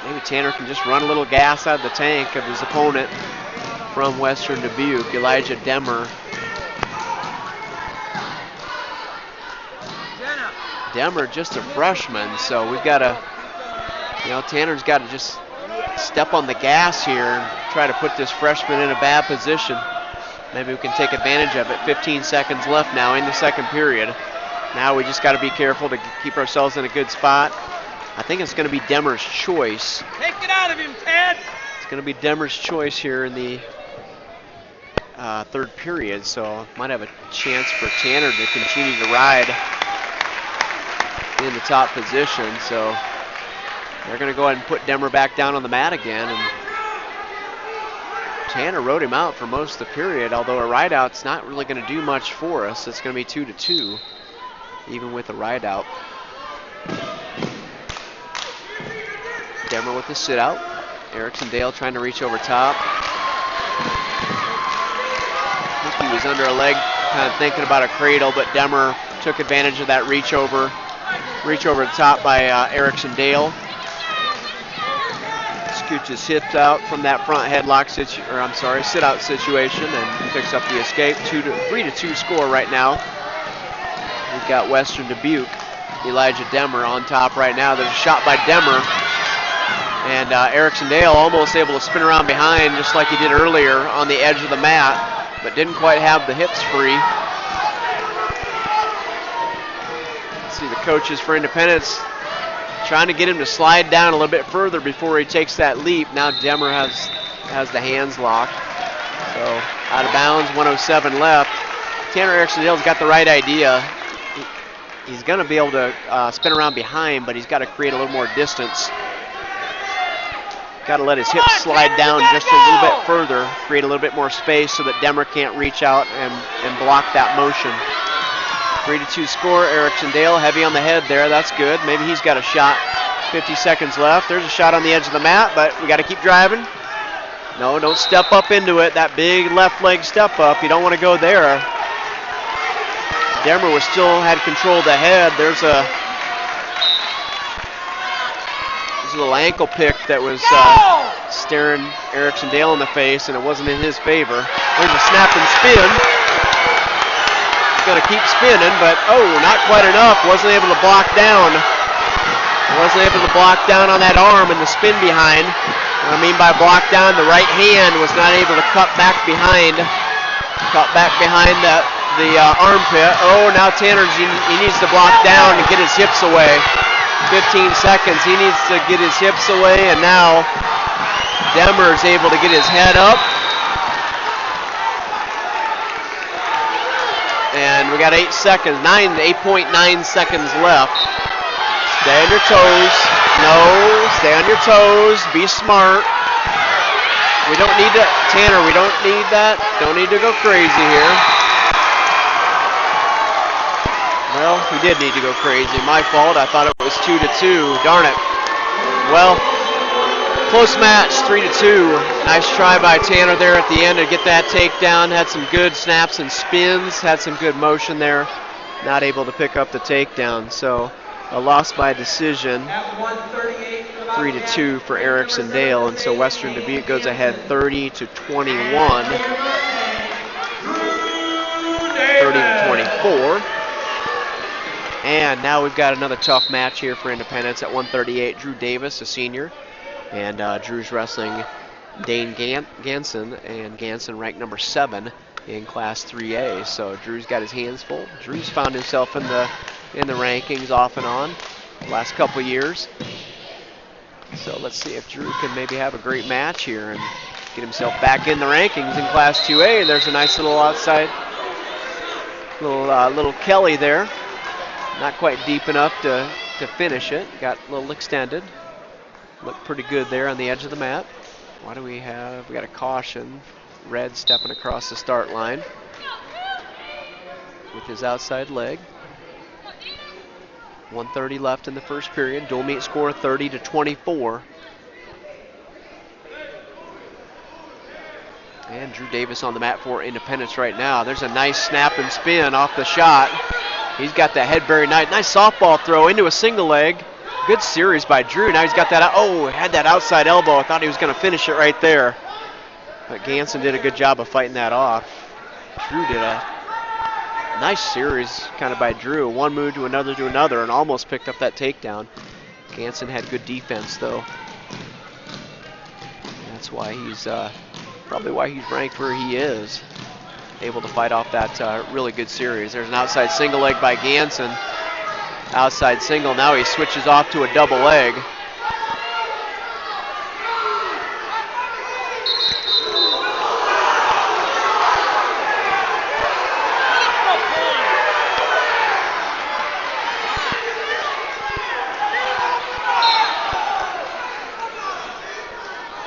S2: maybe Tanner can just run a little gas out of the tank of his opponent from Western Dubuque, Elijah Demmer. Demmer just a freshman, so we've got to, Tanner's got to just step on the gas here and try to put this freshman in a bad position. Maybe we can take advantage of it. 15 seconds left now in the second period. Now we just got to be careful to keep ourselves in a good spot. I think it's going to be Demmer's choice.
S3: Take it out of him, Ted!
S2: It's going to be Demmer's choice here in the third period, so might have a chance for Tanner to continue to ride in the top position. So they're going to go ahead and put Demmer back down on the mat again, and Tanner rode him out for most of the period, although a ride out's not really going to do much for us. It's going to be 2-2, even with a ride out. Demmer with the sit out. Erickson-Dale trying to reach over top. I think he was under a leg, kind of thinking about a cradle, but Demmer took advantage of that reach over the top by Erickson-Dale. scoots his hips out from that front headlock sit-out situation and picks up the escape. 3-2 score right now. We've got Western Dubuque. Elijah Demmer on top right now. There's a shot by Demmer. And Erickson Dale almost able to spin around behind just like he did earlier on the edge of the mat, but didn't quite have the hips free. Let's see the coaches for Independence trying to get him to slide down a little bit further before he takes that leap. Now Demmer has the hands locked. So out of bounds, 1:07 left. Tanner Erickson Dale's got the right idea. He's going to be able to spin around behind, but he's got to create a little more distance. Got to let his hips slide down just a little bit further, create a little bit more space so that Demmer can't reach out and block that motion. 3-2 score. Erickson Dale heavy on the head there. That's good. Maybe he's got a shot. 50 seconds left. There's a shot on the edge of the mat, but we got to keep driving. No, don't step up into it. That big left leg step up. You don't want to go there. Demmer still had control of the head. There's a little ankle pick that was staring Erickson Dale in the face, and it wasn't in his favor. There's a snap and spin. He's going to keep spinning, but not quite enough. Wasn't able to block down. Wasn't able to block down on that arm and the spin behind. What I mean by block down, the right hand was not able to cut back behind the armpit. Now Tanner, he needs to block down and get his hips away. 15 seconds, he needs to get his hips away, and now Demmer is able to get his head up. And we got 8.9 seconds left. Stay on your toes. No, stay on your toes. Be smart. We don't need to, Tanner, we don't need that. Don't need to go crazy here. Well, we did need to go crazy. My fault. I thought it was 2-2. Darn it. Well, close match, 3-2. Nice try by Tanner there at the end to get that takedown. Had some good snaps and spins. Had some good motion there. Not able to pick up the takedown. So a loss by decision. 3-2 for Erickson Dale. And so Western Dubuque goes ahead 30-21. 30-24. And now we've got another tough match here for Independence at 138. Drew Davis, a senior, and Drew's wrestling Dane Ganson, and Ganson ranked number 7 in Class 3A. So Drew's got his hands full. Drew's found himself in the rankings off and on the last couple years. So let's see if Drew can maybe have a great match here and get himself back in the rankings in Class 2A. There's a nice little outside, little Kelly there. Not quite deep enough to finish it. Got a little extended. Looked pretty good there on the edge of the mat. What do we have? We got a caution. Red stepping across the start line with his outside leg. 1:30 left in the first period. Dual meet score 30-24. And Drew Davis on the mat for Independence right now. There's a nice snap and spin off the shot. He's got that head very nice. Nice softball throw into a single leg. Good series by Drew. Now he's got that, had that outside elbow. I thought he was going to finish it right there. But Ganson did a good job of fighting that off. Drew did a nice series kind of by Drew. One move to another, and almost picked up that takedown. Ganson had good defense, though. That's why he's, probably why he's ranked where he is. Able to fight off that really good series. There's an outside single leg by Ganson. Outside single. Now he switches off to a double leg.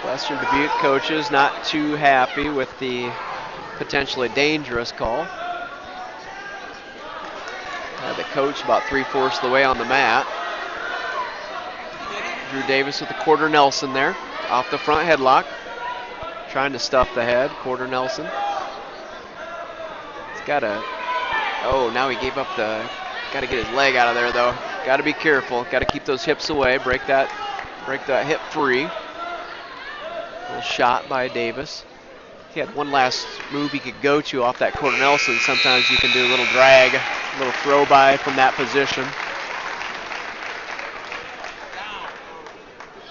S2: Western Dubuque coaches not too happy with the potentially dangerous call. Had the coach about 3/4 of the way on the mat. Drew Davis with the quarter Nelson there, off the front headlock. Trying to stuff the head, quarter Nelson. He's got a, now he gave up got to get his leg out of there though. Got to be careful, got to keep those hips away, break that hip free. Little shot by Davis. He had one last move he could go to off that corner Nelson. Sometimes you can do a little drag, a little throw by from that position.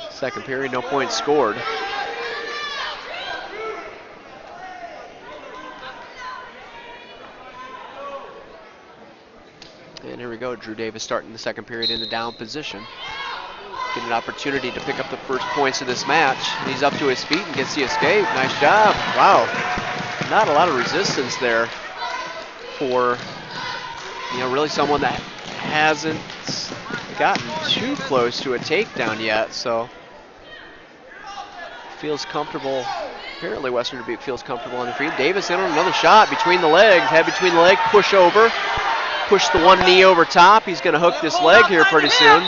S2: Second period, no points scored. And here we go, Drew Davis starting the second period in the down position. Getting an opportunity to pick up the first points of this match. He's up to his feet and gets the escape. Nice job. Wow. Not a lot of resistance there for, really someone that hasn't gotten too close to a takedown yet. So feels comfortable. Apparently Western Dubuque feels comfortable on the feet. Davis in on another shot between the legs. Head between the leg, push over. Push the one knee over top. He's going to hook this leg here pretty soon.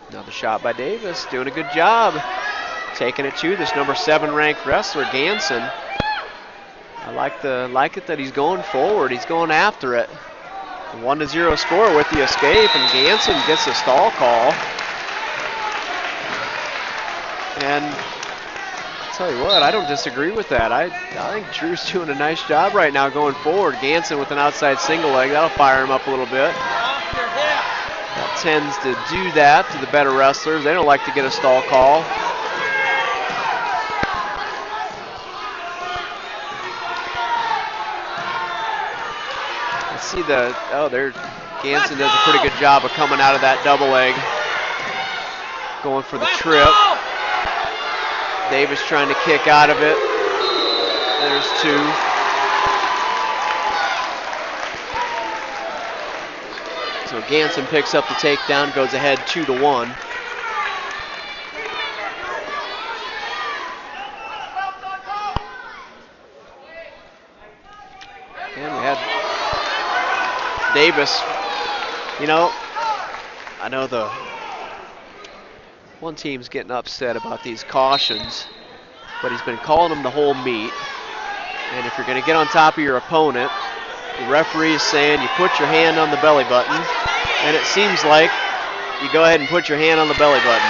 S2: Another shot by Davis, doing a good job. Taking it to this number 7 ranked wrestler, Ganson. I like it that he's going forward. He's going after it. 1-0 score with the escape, and Ganson gets a stall call. And I'll tell you what, I don't disagree with that. I think Drew's doing a nice job right now going forward. Ganson with an outside single leg, that'll fire him up a little bit. That tends to do that to the better wrestlers. They don't like to get a stall call. See there, Ganson does a pretty good job of coming out of that double leg. Going for the trip. Davis trying to kick out of it. There's 2. So Ganson picks up the takedown, goes ahead 2-1. And we had Davis, I know the one team's getting upset about these cautions, but he's been calling them the whole meet. And if you're going to get on top of your opponent, the referee is saying you put your hand on the belly button, and it seems like you go ahead and put your hand on the belly button.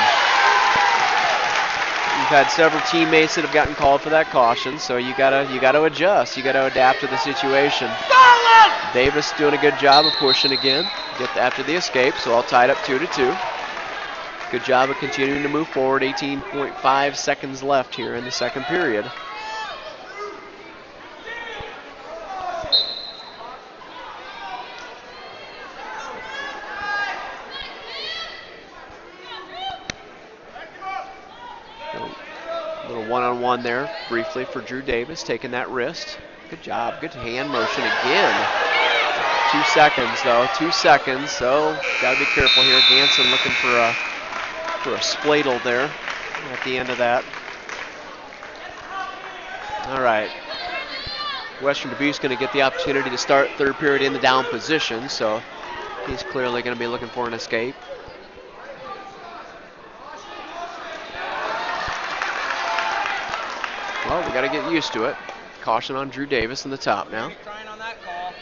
S2: You've had several teammates that have gotten called for that caution, so you gotta adjust. You gotta adapt to the situation. Davis doing a good job of pushing again. Get after the escape, so all tied up 2-2. Good job of continuing to move forward. 18.5 seconds left here in the second period. Little one-on-one there briefly for Drew Davis, taking that wrist. Good job, good hand motion again. 2 seconds though, 2 seconds, so gotta be careful here. Ganson looking for a spladle there at the end of that. All right, Western Dubuque's gonna get the opportunity to start third period in the down position, so he's clearly gonna be looking for an escape. Well, we gotta get used to it. Caution on Drew Davis in the top now.
S3: Trying on that call.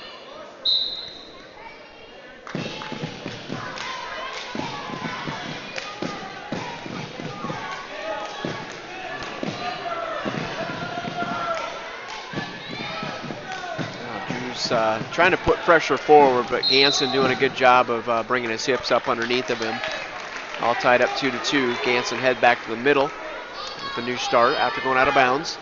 S2: Drew's trying to put pressure forward, but Ganson doing a good job of bringing his hips up underneath of him. All tied up 2-2. Ganson head back to the middle with the new start after going out of bounds.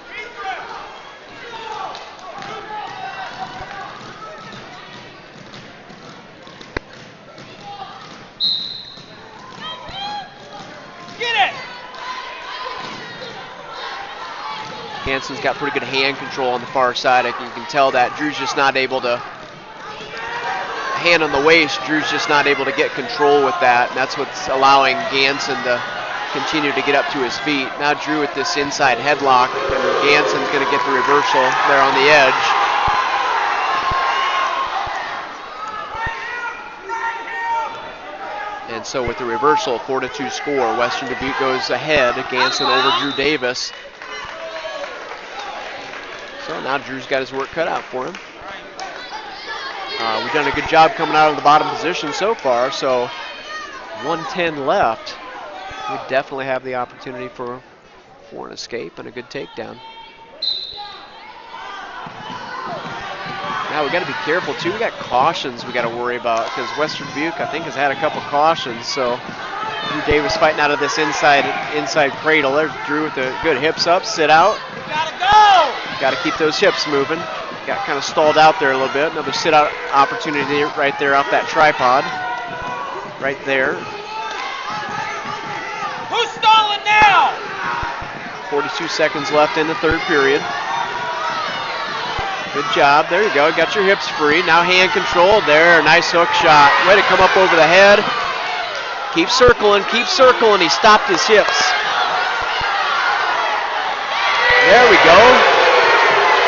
S2: Ganson's got pretty good hand control on the far side. You can tell that Drew's just not able to, hand on the waist, Drew's just not able to get control with that. And that's what's allowing Ganson to continue to get up to his feet. Now Drew with this inside headlock, and Ganson's going to get the reversal there on the edge. And so with the reversal, 4-2 score, Western Dubuque goes ahead. Ganson over Drew Davis. So So now Drew's got his work cut out for him. We've done a good job coming out of the bottom position so far, so 1:10 left. We definitely have the opportunity for an escape and a good takedown. Now we got to be careful too. We got cautions we got to worry about because Western Dubuque, I think, has had a couple cautions. So Drew Davis fighting out of this inside cradle. There's Drew with the good hips up, sit out.
S3: Gotta go!
S2: Got to keep those hips moving. Got kind of stalled out there a little bit. Another sit out opportunity right there off that tripod. Right there.
S3: Who's stalling now?
S2: 42 seconds left in the third period. Good job. There you go. Got your hips free. Now hand controlled there. Nice hook shot. Way to come up over the head. Keep circling. Keep circling. He stopped his hips. There we go.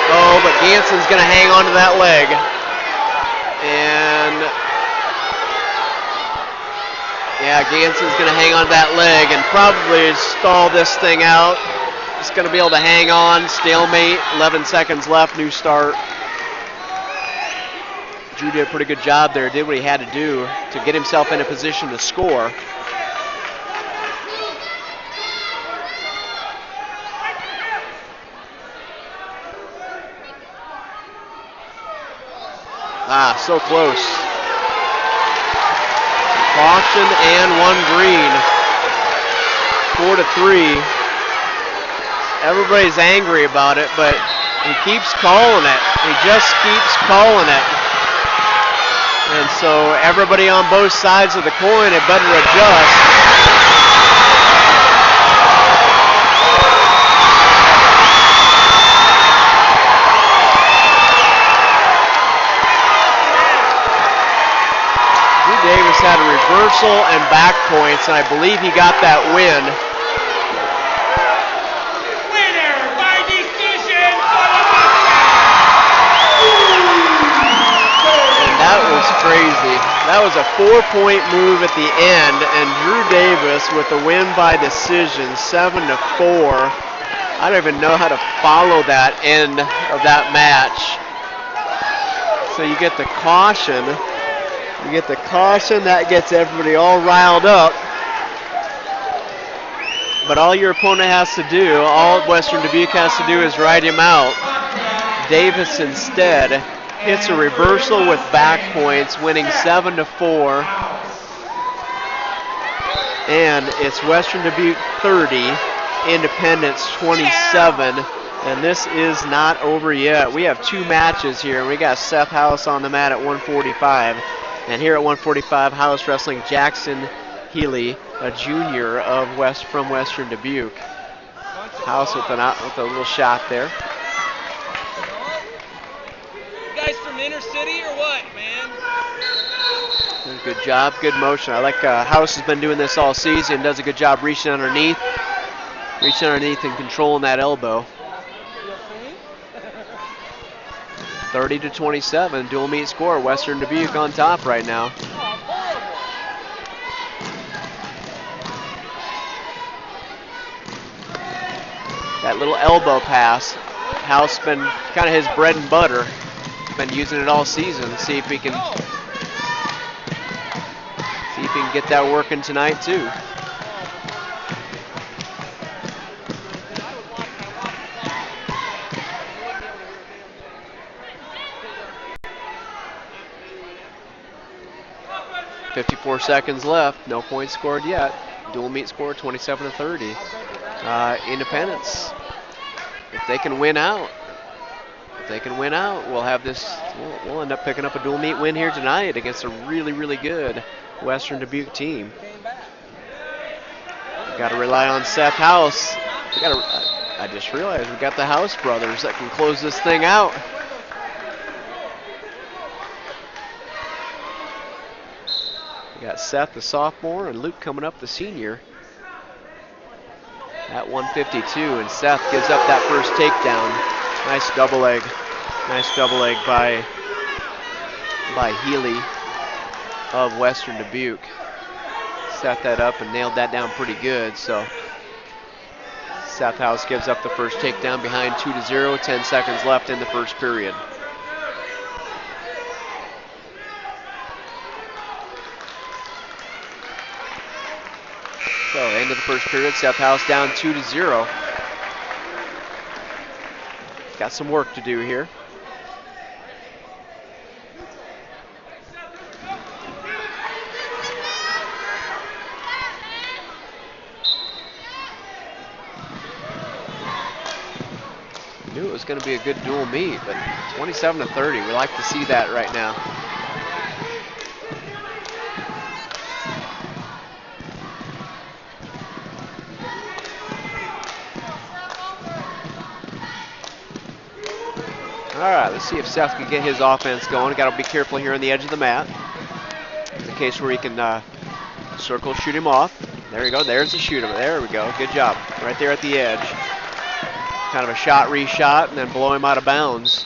S2: Oh, but Ganson's going to hang on to that leg. And yeah, Ganson's going to hang on to that leg and probably stall this thing out. He's going to be able to hang on. Stalemate. 11 seconds left. New start. Drew did a pretty good job there. Did what he had to do to get himself in a position to score. So close. Caution and one green. 4-3. Everybody's angry about it, but he keeps calling it. He just keeps calling it. And so everybody on both sides of the coin had better adjust. Davis had a reversal and back points, and I believe he got that win.
S3: Winner by decision
S2: And that was crazy. That was a 4-point move at the end, and Drew Davis with the win by decision, 7-4. I don't even know how to follow that end of that match. So you get the caution. You get the caution, that gets everybody all riled up. But all your opponent has to do, all Western Dubuque has to do is ride him out. Davis instead hits a reversal with back points, winning 7-4. And it's Western Dubuque 30, Independence 27. And this is not over yet. We have two matches here. We got Seth House on the mat at 145. And here at 145, House wrestling Jackson Healy, a junior from Western Dubuque. House with a little shot there.
S3: You guys from inner city or what, man?
S2: Good job, good motion. I like House has been doing this all season. Does a good job reaching underneath and controlling that elbow. 30-27, dual meet score. Western Dubuque on top right now. That little elbow pass, House been kind of his bread and butter. Been using it all season. See if he can get that working tonight too. .54 seconds left. No points scored yet. Dual meet score 27-30. Independence. If they can win out, we'll have this. We'll end up picking up a dual meet win here tonight against a really, really good Western Dubuque team. Got to rely on Seth House. I just realized we got the House brothers that can close this thing out. We got Seth, the sophomore, and Luke coming up, the senior, at 152. And Seth gives up that first takedown. Nice double leg. Nice double leg by Healy of Western Dubuque. Set that up and nailed that down pretty good. So South House gives up the first takedown behind 2-0, 10 seconds left in the first period. So, end of the first period, South House down 2-0. Got some work to do here. Knew it was going to be a good dual meet, but 27-30, we like to see that right now. All right, let's see if Seth can get his offense going. Got to be careful here on the edge of the mat. In the case where he can circle, shoot him off. There we go, there's the shoot him. There we go, good job. Right there at the edge. Kind of a shot, reshot, and then blow him out of bounds.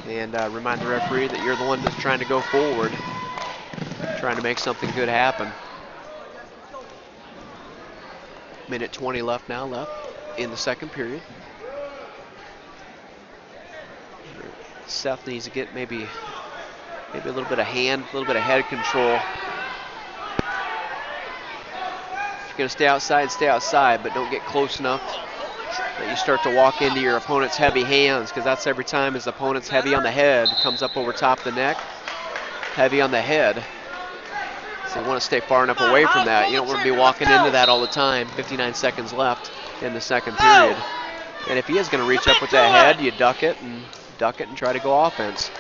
S2: And remind the referee that you're the one that's trying to go forward, trying to make something good happen. Minute 20 left in the second period. Seth needs to get maybe a little bit of hand, a little bit of head control. If you're going to stay outside, but don't get close enough that you start to walk into your opponent's heavy hands, because that's every time his opponent's heavy on the head, comes up over top of the neck, heavy on the head. So you want to stay far enough away from that. You don't want to be walking into that all the time. 59 seconds left in the second period. And if he is going to reach up with that head, you duck it and try to go offense.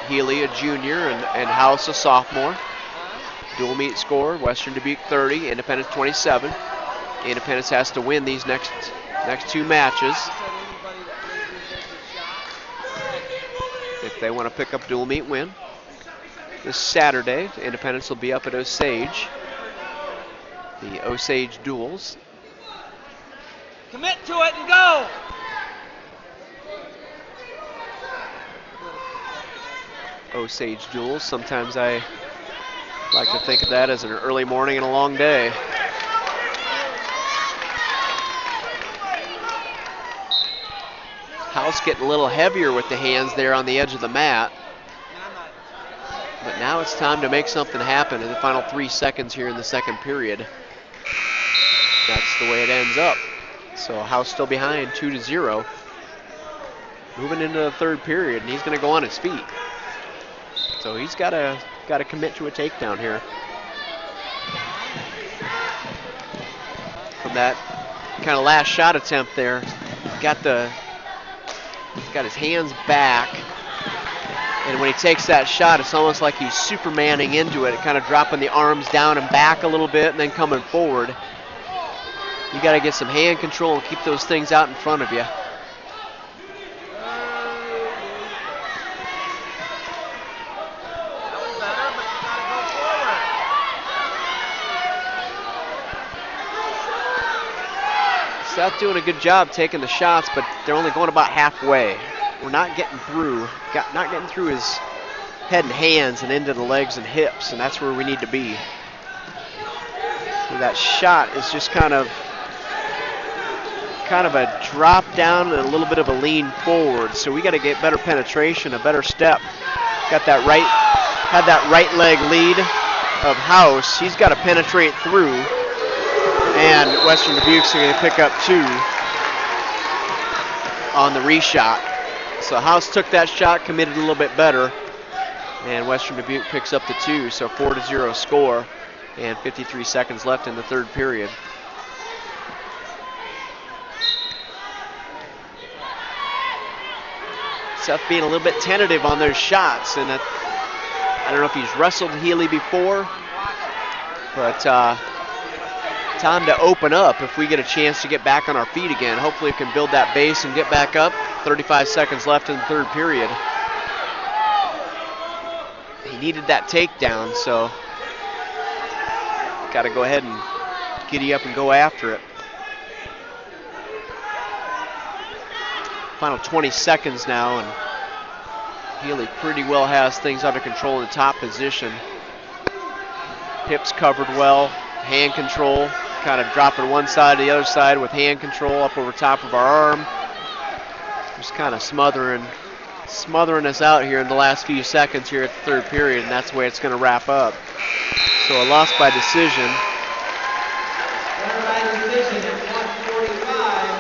S2: Healy, a junior, and House, a sophomore. Dual meet score, Western Dubuque 30, Independence 27. Independence has to win these next two matches if they want to pick up dual meet win. This Saturday, Independence will be up at Osage. The Osage duels.
S3: Commit to it and go!
S2: Osage duels. Sometimes I like to think of that as an early morning and a long day. House getting a little heavier with the hands there on the edge of the mat. But now it's time to make something happen in the final 3 seconds here in the second period. That's the way it ends up. So House still behind 2-0. Moving into the third period, and he's going to go on his feet. So he's got to commit to a takedown here. From that kind of last shot attempt there, he's got his hands back, and when he takes that shot, it's almost like he's Supermaning into it, kind of dropping the arms down and back a little bit, and then coming forward. You got to get some hand control and keep those things out in front of you. Seth doing a good job taking the shots, but they're only going about halfway. We're not getting through his head and hands and into the legs and hips, and that's where we need to be. So that shot is just kind of a drop down and a little bit of a lean forward. So we got to get better penetration, a better step. Had that right leg lead of House. He's got to penetrate through. And Western Dubuque's going to pick up 2 on the reshot. So House took that shot, committed a little bit better, and Western Dubuque picks up the 2. So 4-0 score, and 53 seconds left in the third period. Seth being a little bit tentative on those shots, and I don't know if he's wrestled Healy before, but time to open up if we get a chance to get back on our feet again. Hopefully we can build that base and get back up. 35 seconds left in the third period. He needed that takedown, so got to go ahead and giddy up and go after it. Final 20 seconds now, and Healy pretty well has things under control in the top position. Hips covered well, hand control, kind of dropping one side to the other side with hand control up over top of our arm. Just kind of smothering us out here in the last few seconds here at the third period, and that's the way it's going to wrap up. So a loss by decision.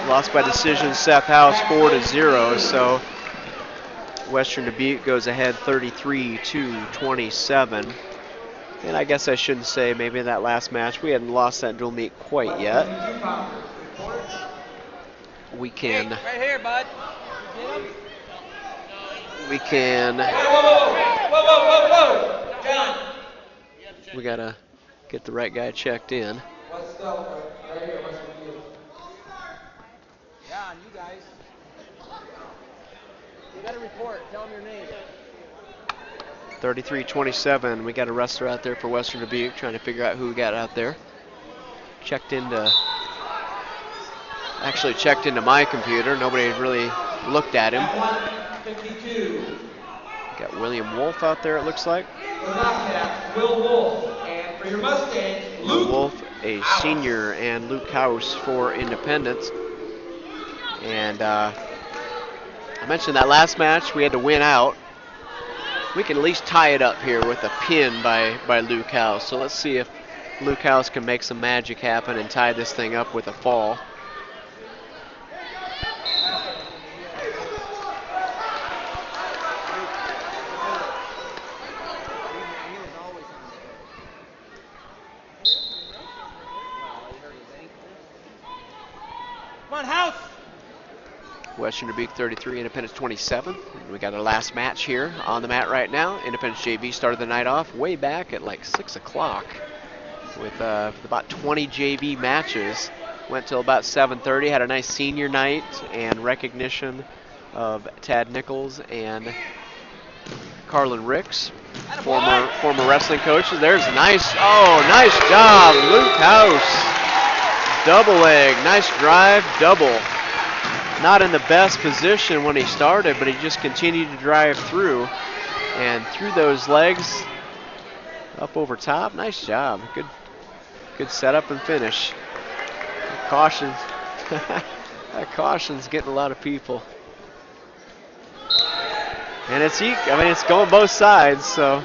S2: Lost by decision, Seth House 4-0. So Western Dubuque goes ahead 33-27. And I guess I shouldn't say maybe that last match we hadn't lost that dual meet quite yet. We can.
S3: Right here, bud.
S2: We can.
S3: Whoa. John.
S2: We gotta get the right guy checked in.
S3: John, you guys. You got to report. Tell them your name.
S2: 33-27. We got a wrestler out there for Western Dubuque trying to figure out who we got out there. Actually checked into my computer. Nobody really looked at him. Got William Wolf out there, it looks like.
S3: Will Wolf. And for your Mustangs,
S2: Will Wolf, a senior, and Luke House for Independence. And I mentioned that last match we had to win out. We can at least tie it up here with a pin by Luke House. So let's see if Luke House can make some magic happen and tie this thing up with a fall.
S3: Come on, House.
S2: Western Dubuque 33, Independence 27. We got our last match here on the mat right now. Independence JV started the night off way back at like 6 o'clock with about 20 JV matches. Went till about 7:30, had a nice senior night and recognition of Tad Nichols and Carlin Ricks, former wrestling coaches. There's nice job, Luke House. Double leg, nice drive, double. Not in the best position when he started, but he just continued to drive through and through those legs up over top. Nice job. Good setup and finish. Caution. That caution's getting a lot of people. And it's going both sides, so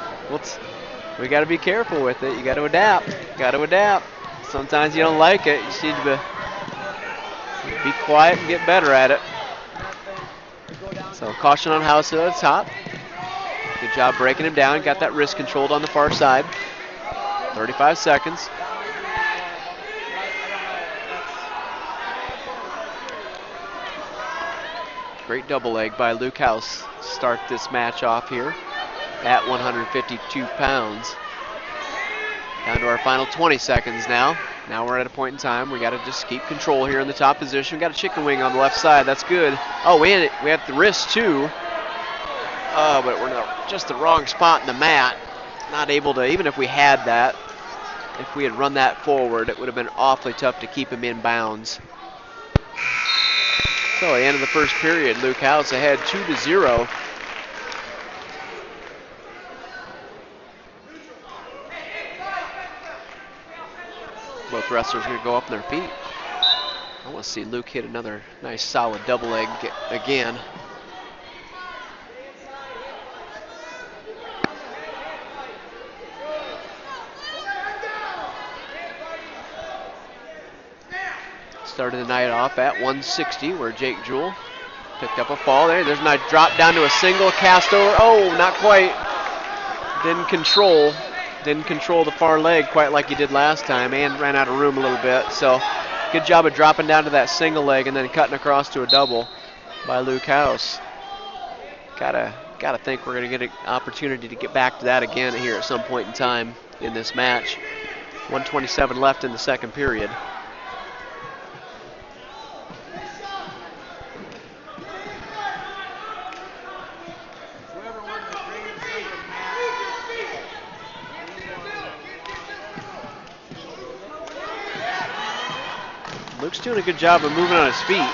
S2: we got to be careful with it. You got to adapt. Sometimes you don't like it. You just need to be quiet and get better at it. So caution on House at the top. Good job breaking him down. Got that wrist controlled on the far side. 35 seconds. Great double leg by Luke House to start this match off here at 152 pounds. Down to our final 20 seconds now. Now we're at a point in time we got to just keep control here in the top position. We got a chicken wing on the left side. That's good. Oh, we have the wrist too. But we're in just the wrong spot in the mat. Not able to, even if we had that, if we had run that forward, it would have been awfully tough to keep him in bounds. So at the end of the first period, Luke House ahead 2-0. Both wrestlers are going to go up on their feet. I want to see Luke hit another nice solid double leg again. Started the night off at 160 where Jake Jewell picked up a fall there. There's a nice drop down to a single cast over. Oh, not quite. Didn't control the far leg quite like he did last time and ran out of room a little bit. So good job of dropping down to that single leg and then cutting across to a double by Luke House. Gotta think we're gonna get an opportunity to get back to that again here at some point in time in this match. 1:27 left in the second period. Luke's doing a good job of moving on his feet.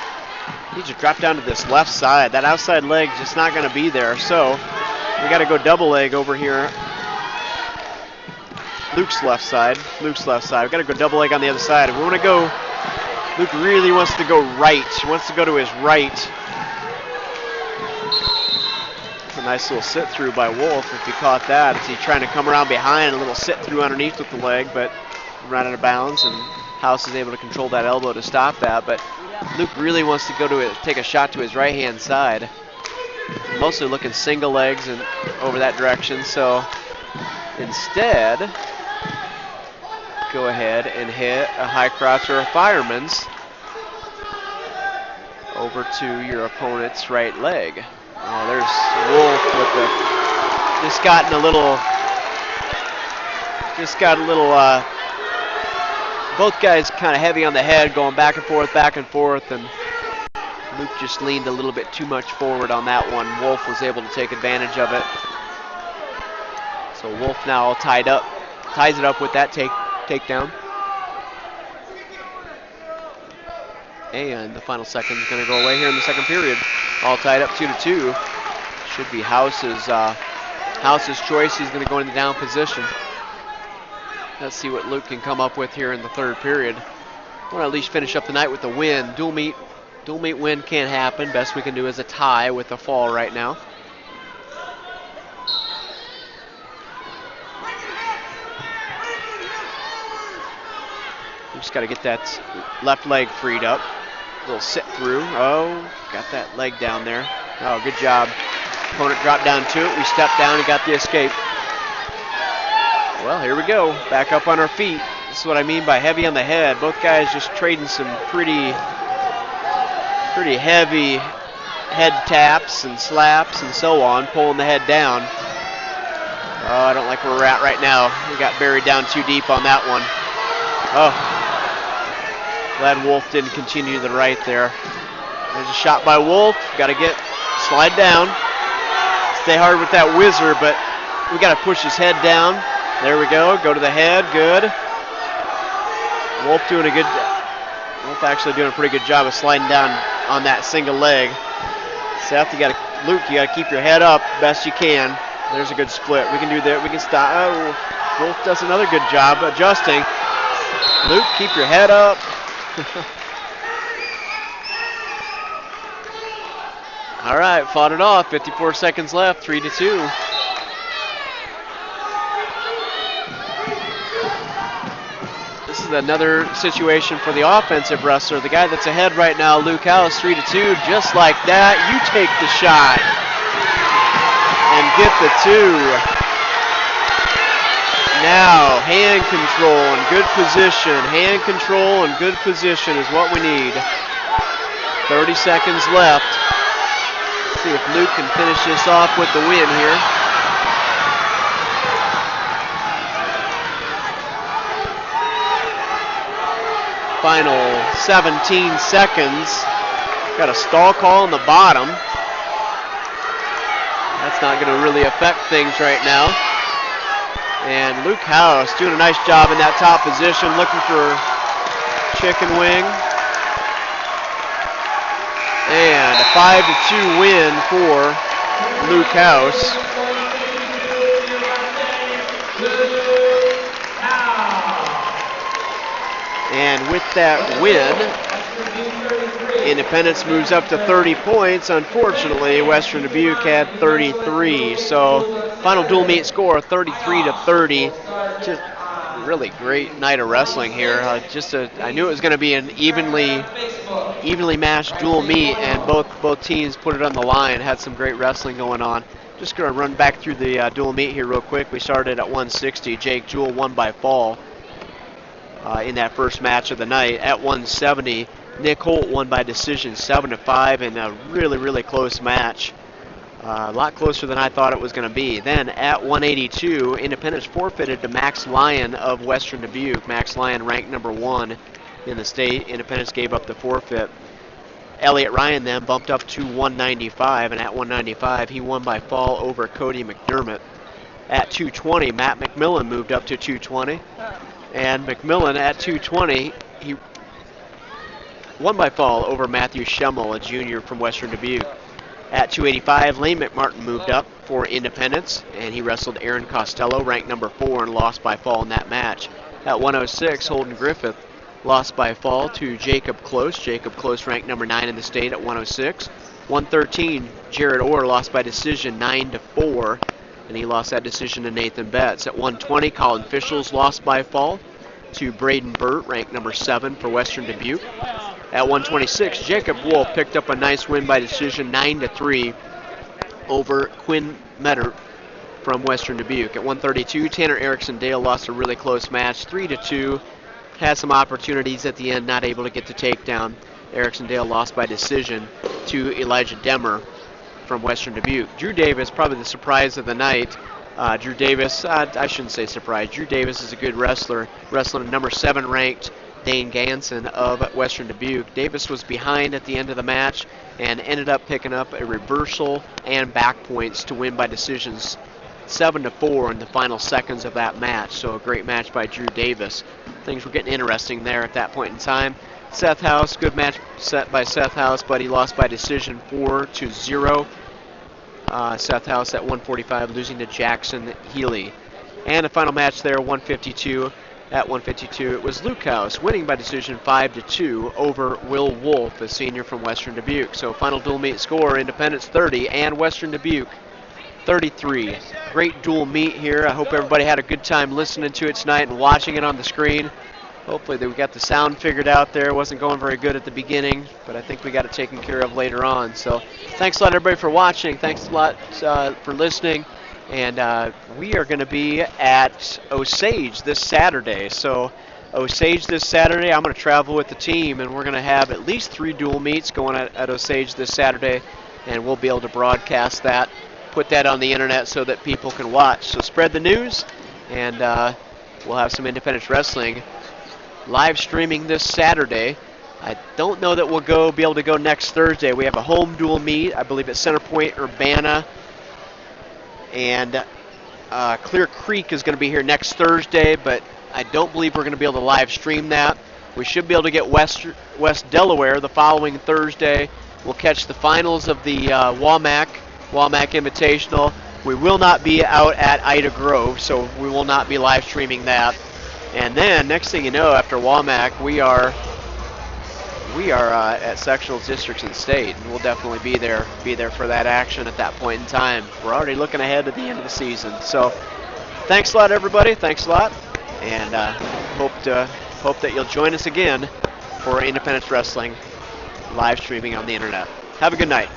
S2: Needs to drop down to this left side. That outside leg just not going to be there. So we got to go double leg over here. Luke's left side. We've got to go double leg on the other side. We want to go. Luke really wants to go right. He wants to go to his right. A nice little sit through by Wolf, if you caught that. As he's trying to come around behind, a little sit through underneath with the leg, but ran out of bounds, and House is able to control that elbow to stop that. But Luke really wants to go to it, take a shot to his right hand side. Mostly looking single legs and over that direction, so instead, go ahead and hit a high cross or a fireman's over to your opponent's right leg. Oh, there's Wolf with the, just got a little, both guys kind of heavy on the head, going back and forth, and Luke just leaned a little bit too much forward on that one. Wolf was able to take advantage of it. So Wolf now all tied up, ties it up with that takedown. And the final second is going to go away here in the second period. All tied up 2-2. Should be House's choice. He's going to go in the down position. Let's see what Luke can come up with here in the third period. Want to at least finish up the night with a win. Dual meet win can't happen. Best we can do is a tie with a fall right now. Just got to get that left leg freed up. Little sit through. Oh, got that leg down there. Oh, good job. Opponent dropped down to it. We stepped down and got the escape. Well, here we go. Back up on our feet. This is what I mean by heavy on the head. Both guys just trading some pretty heavy head taps and slaps and so on, pulling the head down. Oh, I don't like where we're at right now. We got buried down too deep on that one. Oh. Glad Wolf didn't continue to the right there. There's a shot by Wolf. Got to slide down. Stay hard with that whizzer, but we got to push his head down. There we go. Go to the head. Good. Wolf actually doing a pretty good job of sliding down on that single leg. Seth, Luke, you got to keep your head up best you can. There's a good split. We can do that. We can stop. Oh, Wolf does another good job adjusting. Luke, keep your head up. All right, fought it off. 54 seconds left, 3-2. This is another situation for the offensive wrestler. The guy that's ahead right now, Luke House, 3-2. Just like that, you take the shot and get the two. Now, hand control and good position. Hand control and good position is what we need. 30 seconds left. Let's see if Luke can finish this off with the win here. Final 17 seconds. Got a stall call on the bottom. That's not going to really affect things right now. And Luke House doing a nice job in that top position, looking for chicken wing. And a 5-2 win for Luke House. And with that win, Independence moves up to 30 points. Unfortunately, Western Dubuque had 33. So final dual meet score 33-30. Just really great night of wrestling here. I knew it was going to be an evenly matched dual meet, and both teams put it on the line. Had some great wrestling going on. Just going to run back through the dual meet here real quick. We started at 160. Jake Jewell won by fall in that first match of the night. At 170, Nick Holt won by decision 7-5 in a really close match. A lot closer than I thought it was going to be. Then at 182, Independence forfeited to Max Lyon of Western Dubuque. Max Lyon ranked number 1 in the state. Independence gave up the forfeit. Elliot Ryan then bumped up to 195, and at 195 he won by fall over Cody McDermott. At 220, Matt McMillan moved up to 220. And McMillan at 220, won by fall over Matthew Schemmel, a junior from Western Dubuque. At 285, Lane McMartin moved up for Independence, and he wrestled Aaron Costello, ranked number 4, and lost by fall in that match. At 106, Holden Griffith lost by fall to Jacob Close. Jacob Close ranked number 9 in the state at 106. 113, Jared Orr lost by decision 9-4, and he lost that decision to Nathan Betts. At 120, Colin Fischels lost by fall to Braden Burt, ranked number 7 for Western Dubuque. At 126, Jacob Wolf picked up a nice win by decision 9-3 over Quinn Metter from Western Dubuque. At 132, Tanner Erickson Dale lost a really close match, 3-2. Had some opportunities at the end, not able to get the takedown. Erickson Dale lost by decision to Elijah Demmer from Western Dubuque. Drew Davis, probably the surprise of the night. Drew Davis, I shouldn't say surprise. Drew Davis is a good wrestler, wrestling a number 7 ranked Dane Ganson of Western Dubuque. Davis was behind at the end of the match and ended up picking up a reversal and back points to win by decisions 7-4 in the final seconds of that match. So a great match by Drew Davis. Things were getting interesting there at that point in time. Seth House, good match set by Seth House, but he lost by decision 4-0. Seth House at 145 losing to Jackson Healy. And the final match there, 152. At 152, it was Luke House winning by decision 5-2 over Will Wolf, a senior from Western Dubuque. So final dual meet score, Independence 30 and Western Dubuque 33. Great dual meet here. I hope everybody had a good time listening to it tonight and watching it on the screen. Hopefully we got the sound figured out there. It wasn't going very good at the beginning, but I think we got it taken care of later on. So thanks a lot, everybody, for watching. Thanks a lot for listening. And we are going to be at Osage this Saturday. So Osage this Saturday, I'm going to travel with the team, and we're going to have at least 3 dual meets going at Osage this Saturday, and we'll be able to broadcast that, put that on the internet so that people can watch. So spread the news, and we'll have some Independence Wrestling live streaming this Saturday. I don't know that we'll be able to go next Thursday. We have a home dual meet, I believe, at Center Point, Urbana. And Clear Creek is going to be here next Thursday, but I don't believe we're going to be able to live stream that. We should be able to get West Delaware the following Thursday. We'll catch the finals of the WAMAC Invitational. We will not be out at Ida Grove, so we will not be live streaming that. And then, next thing you know, after WAMAC, we are at sectionals, districts, and state, and we'll definitely be there for that action at that point in time. We're already looking ahead to the end of the season. So, thanks a lot, everybody. Thanks a lot, and hope that you'll join us again for Independence Wrestling live streaming on the internet. Have a good night.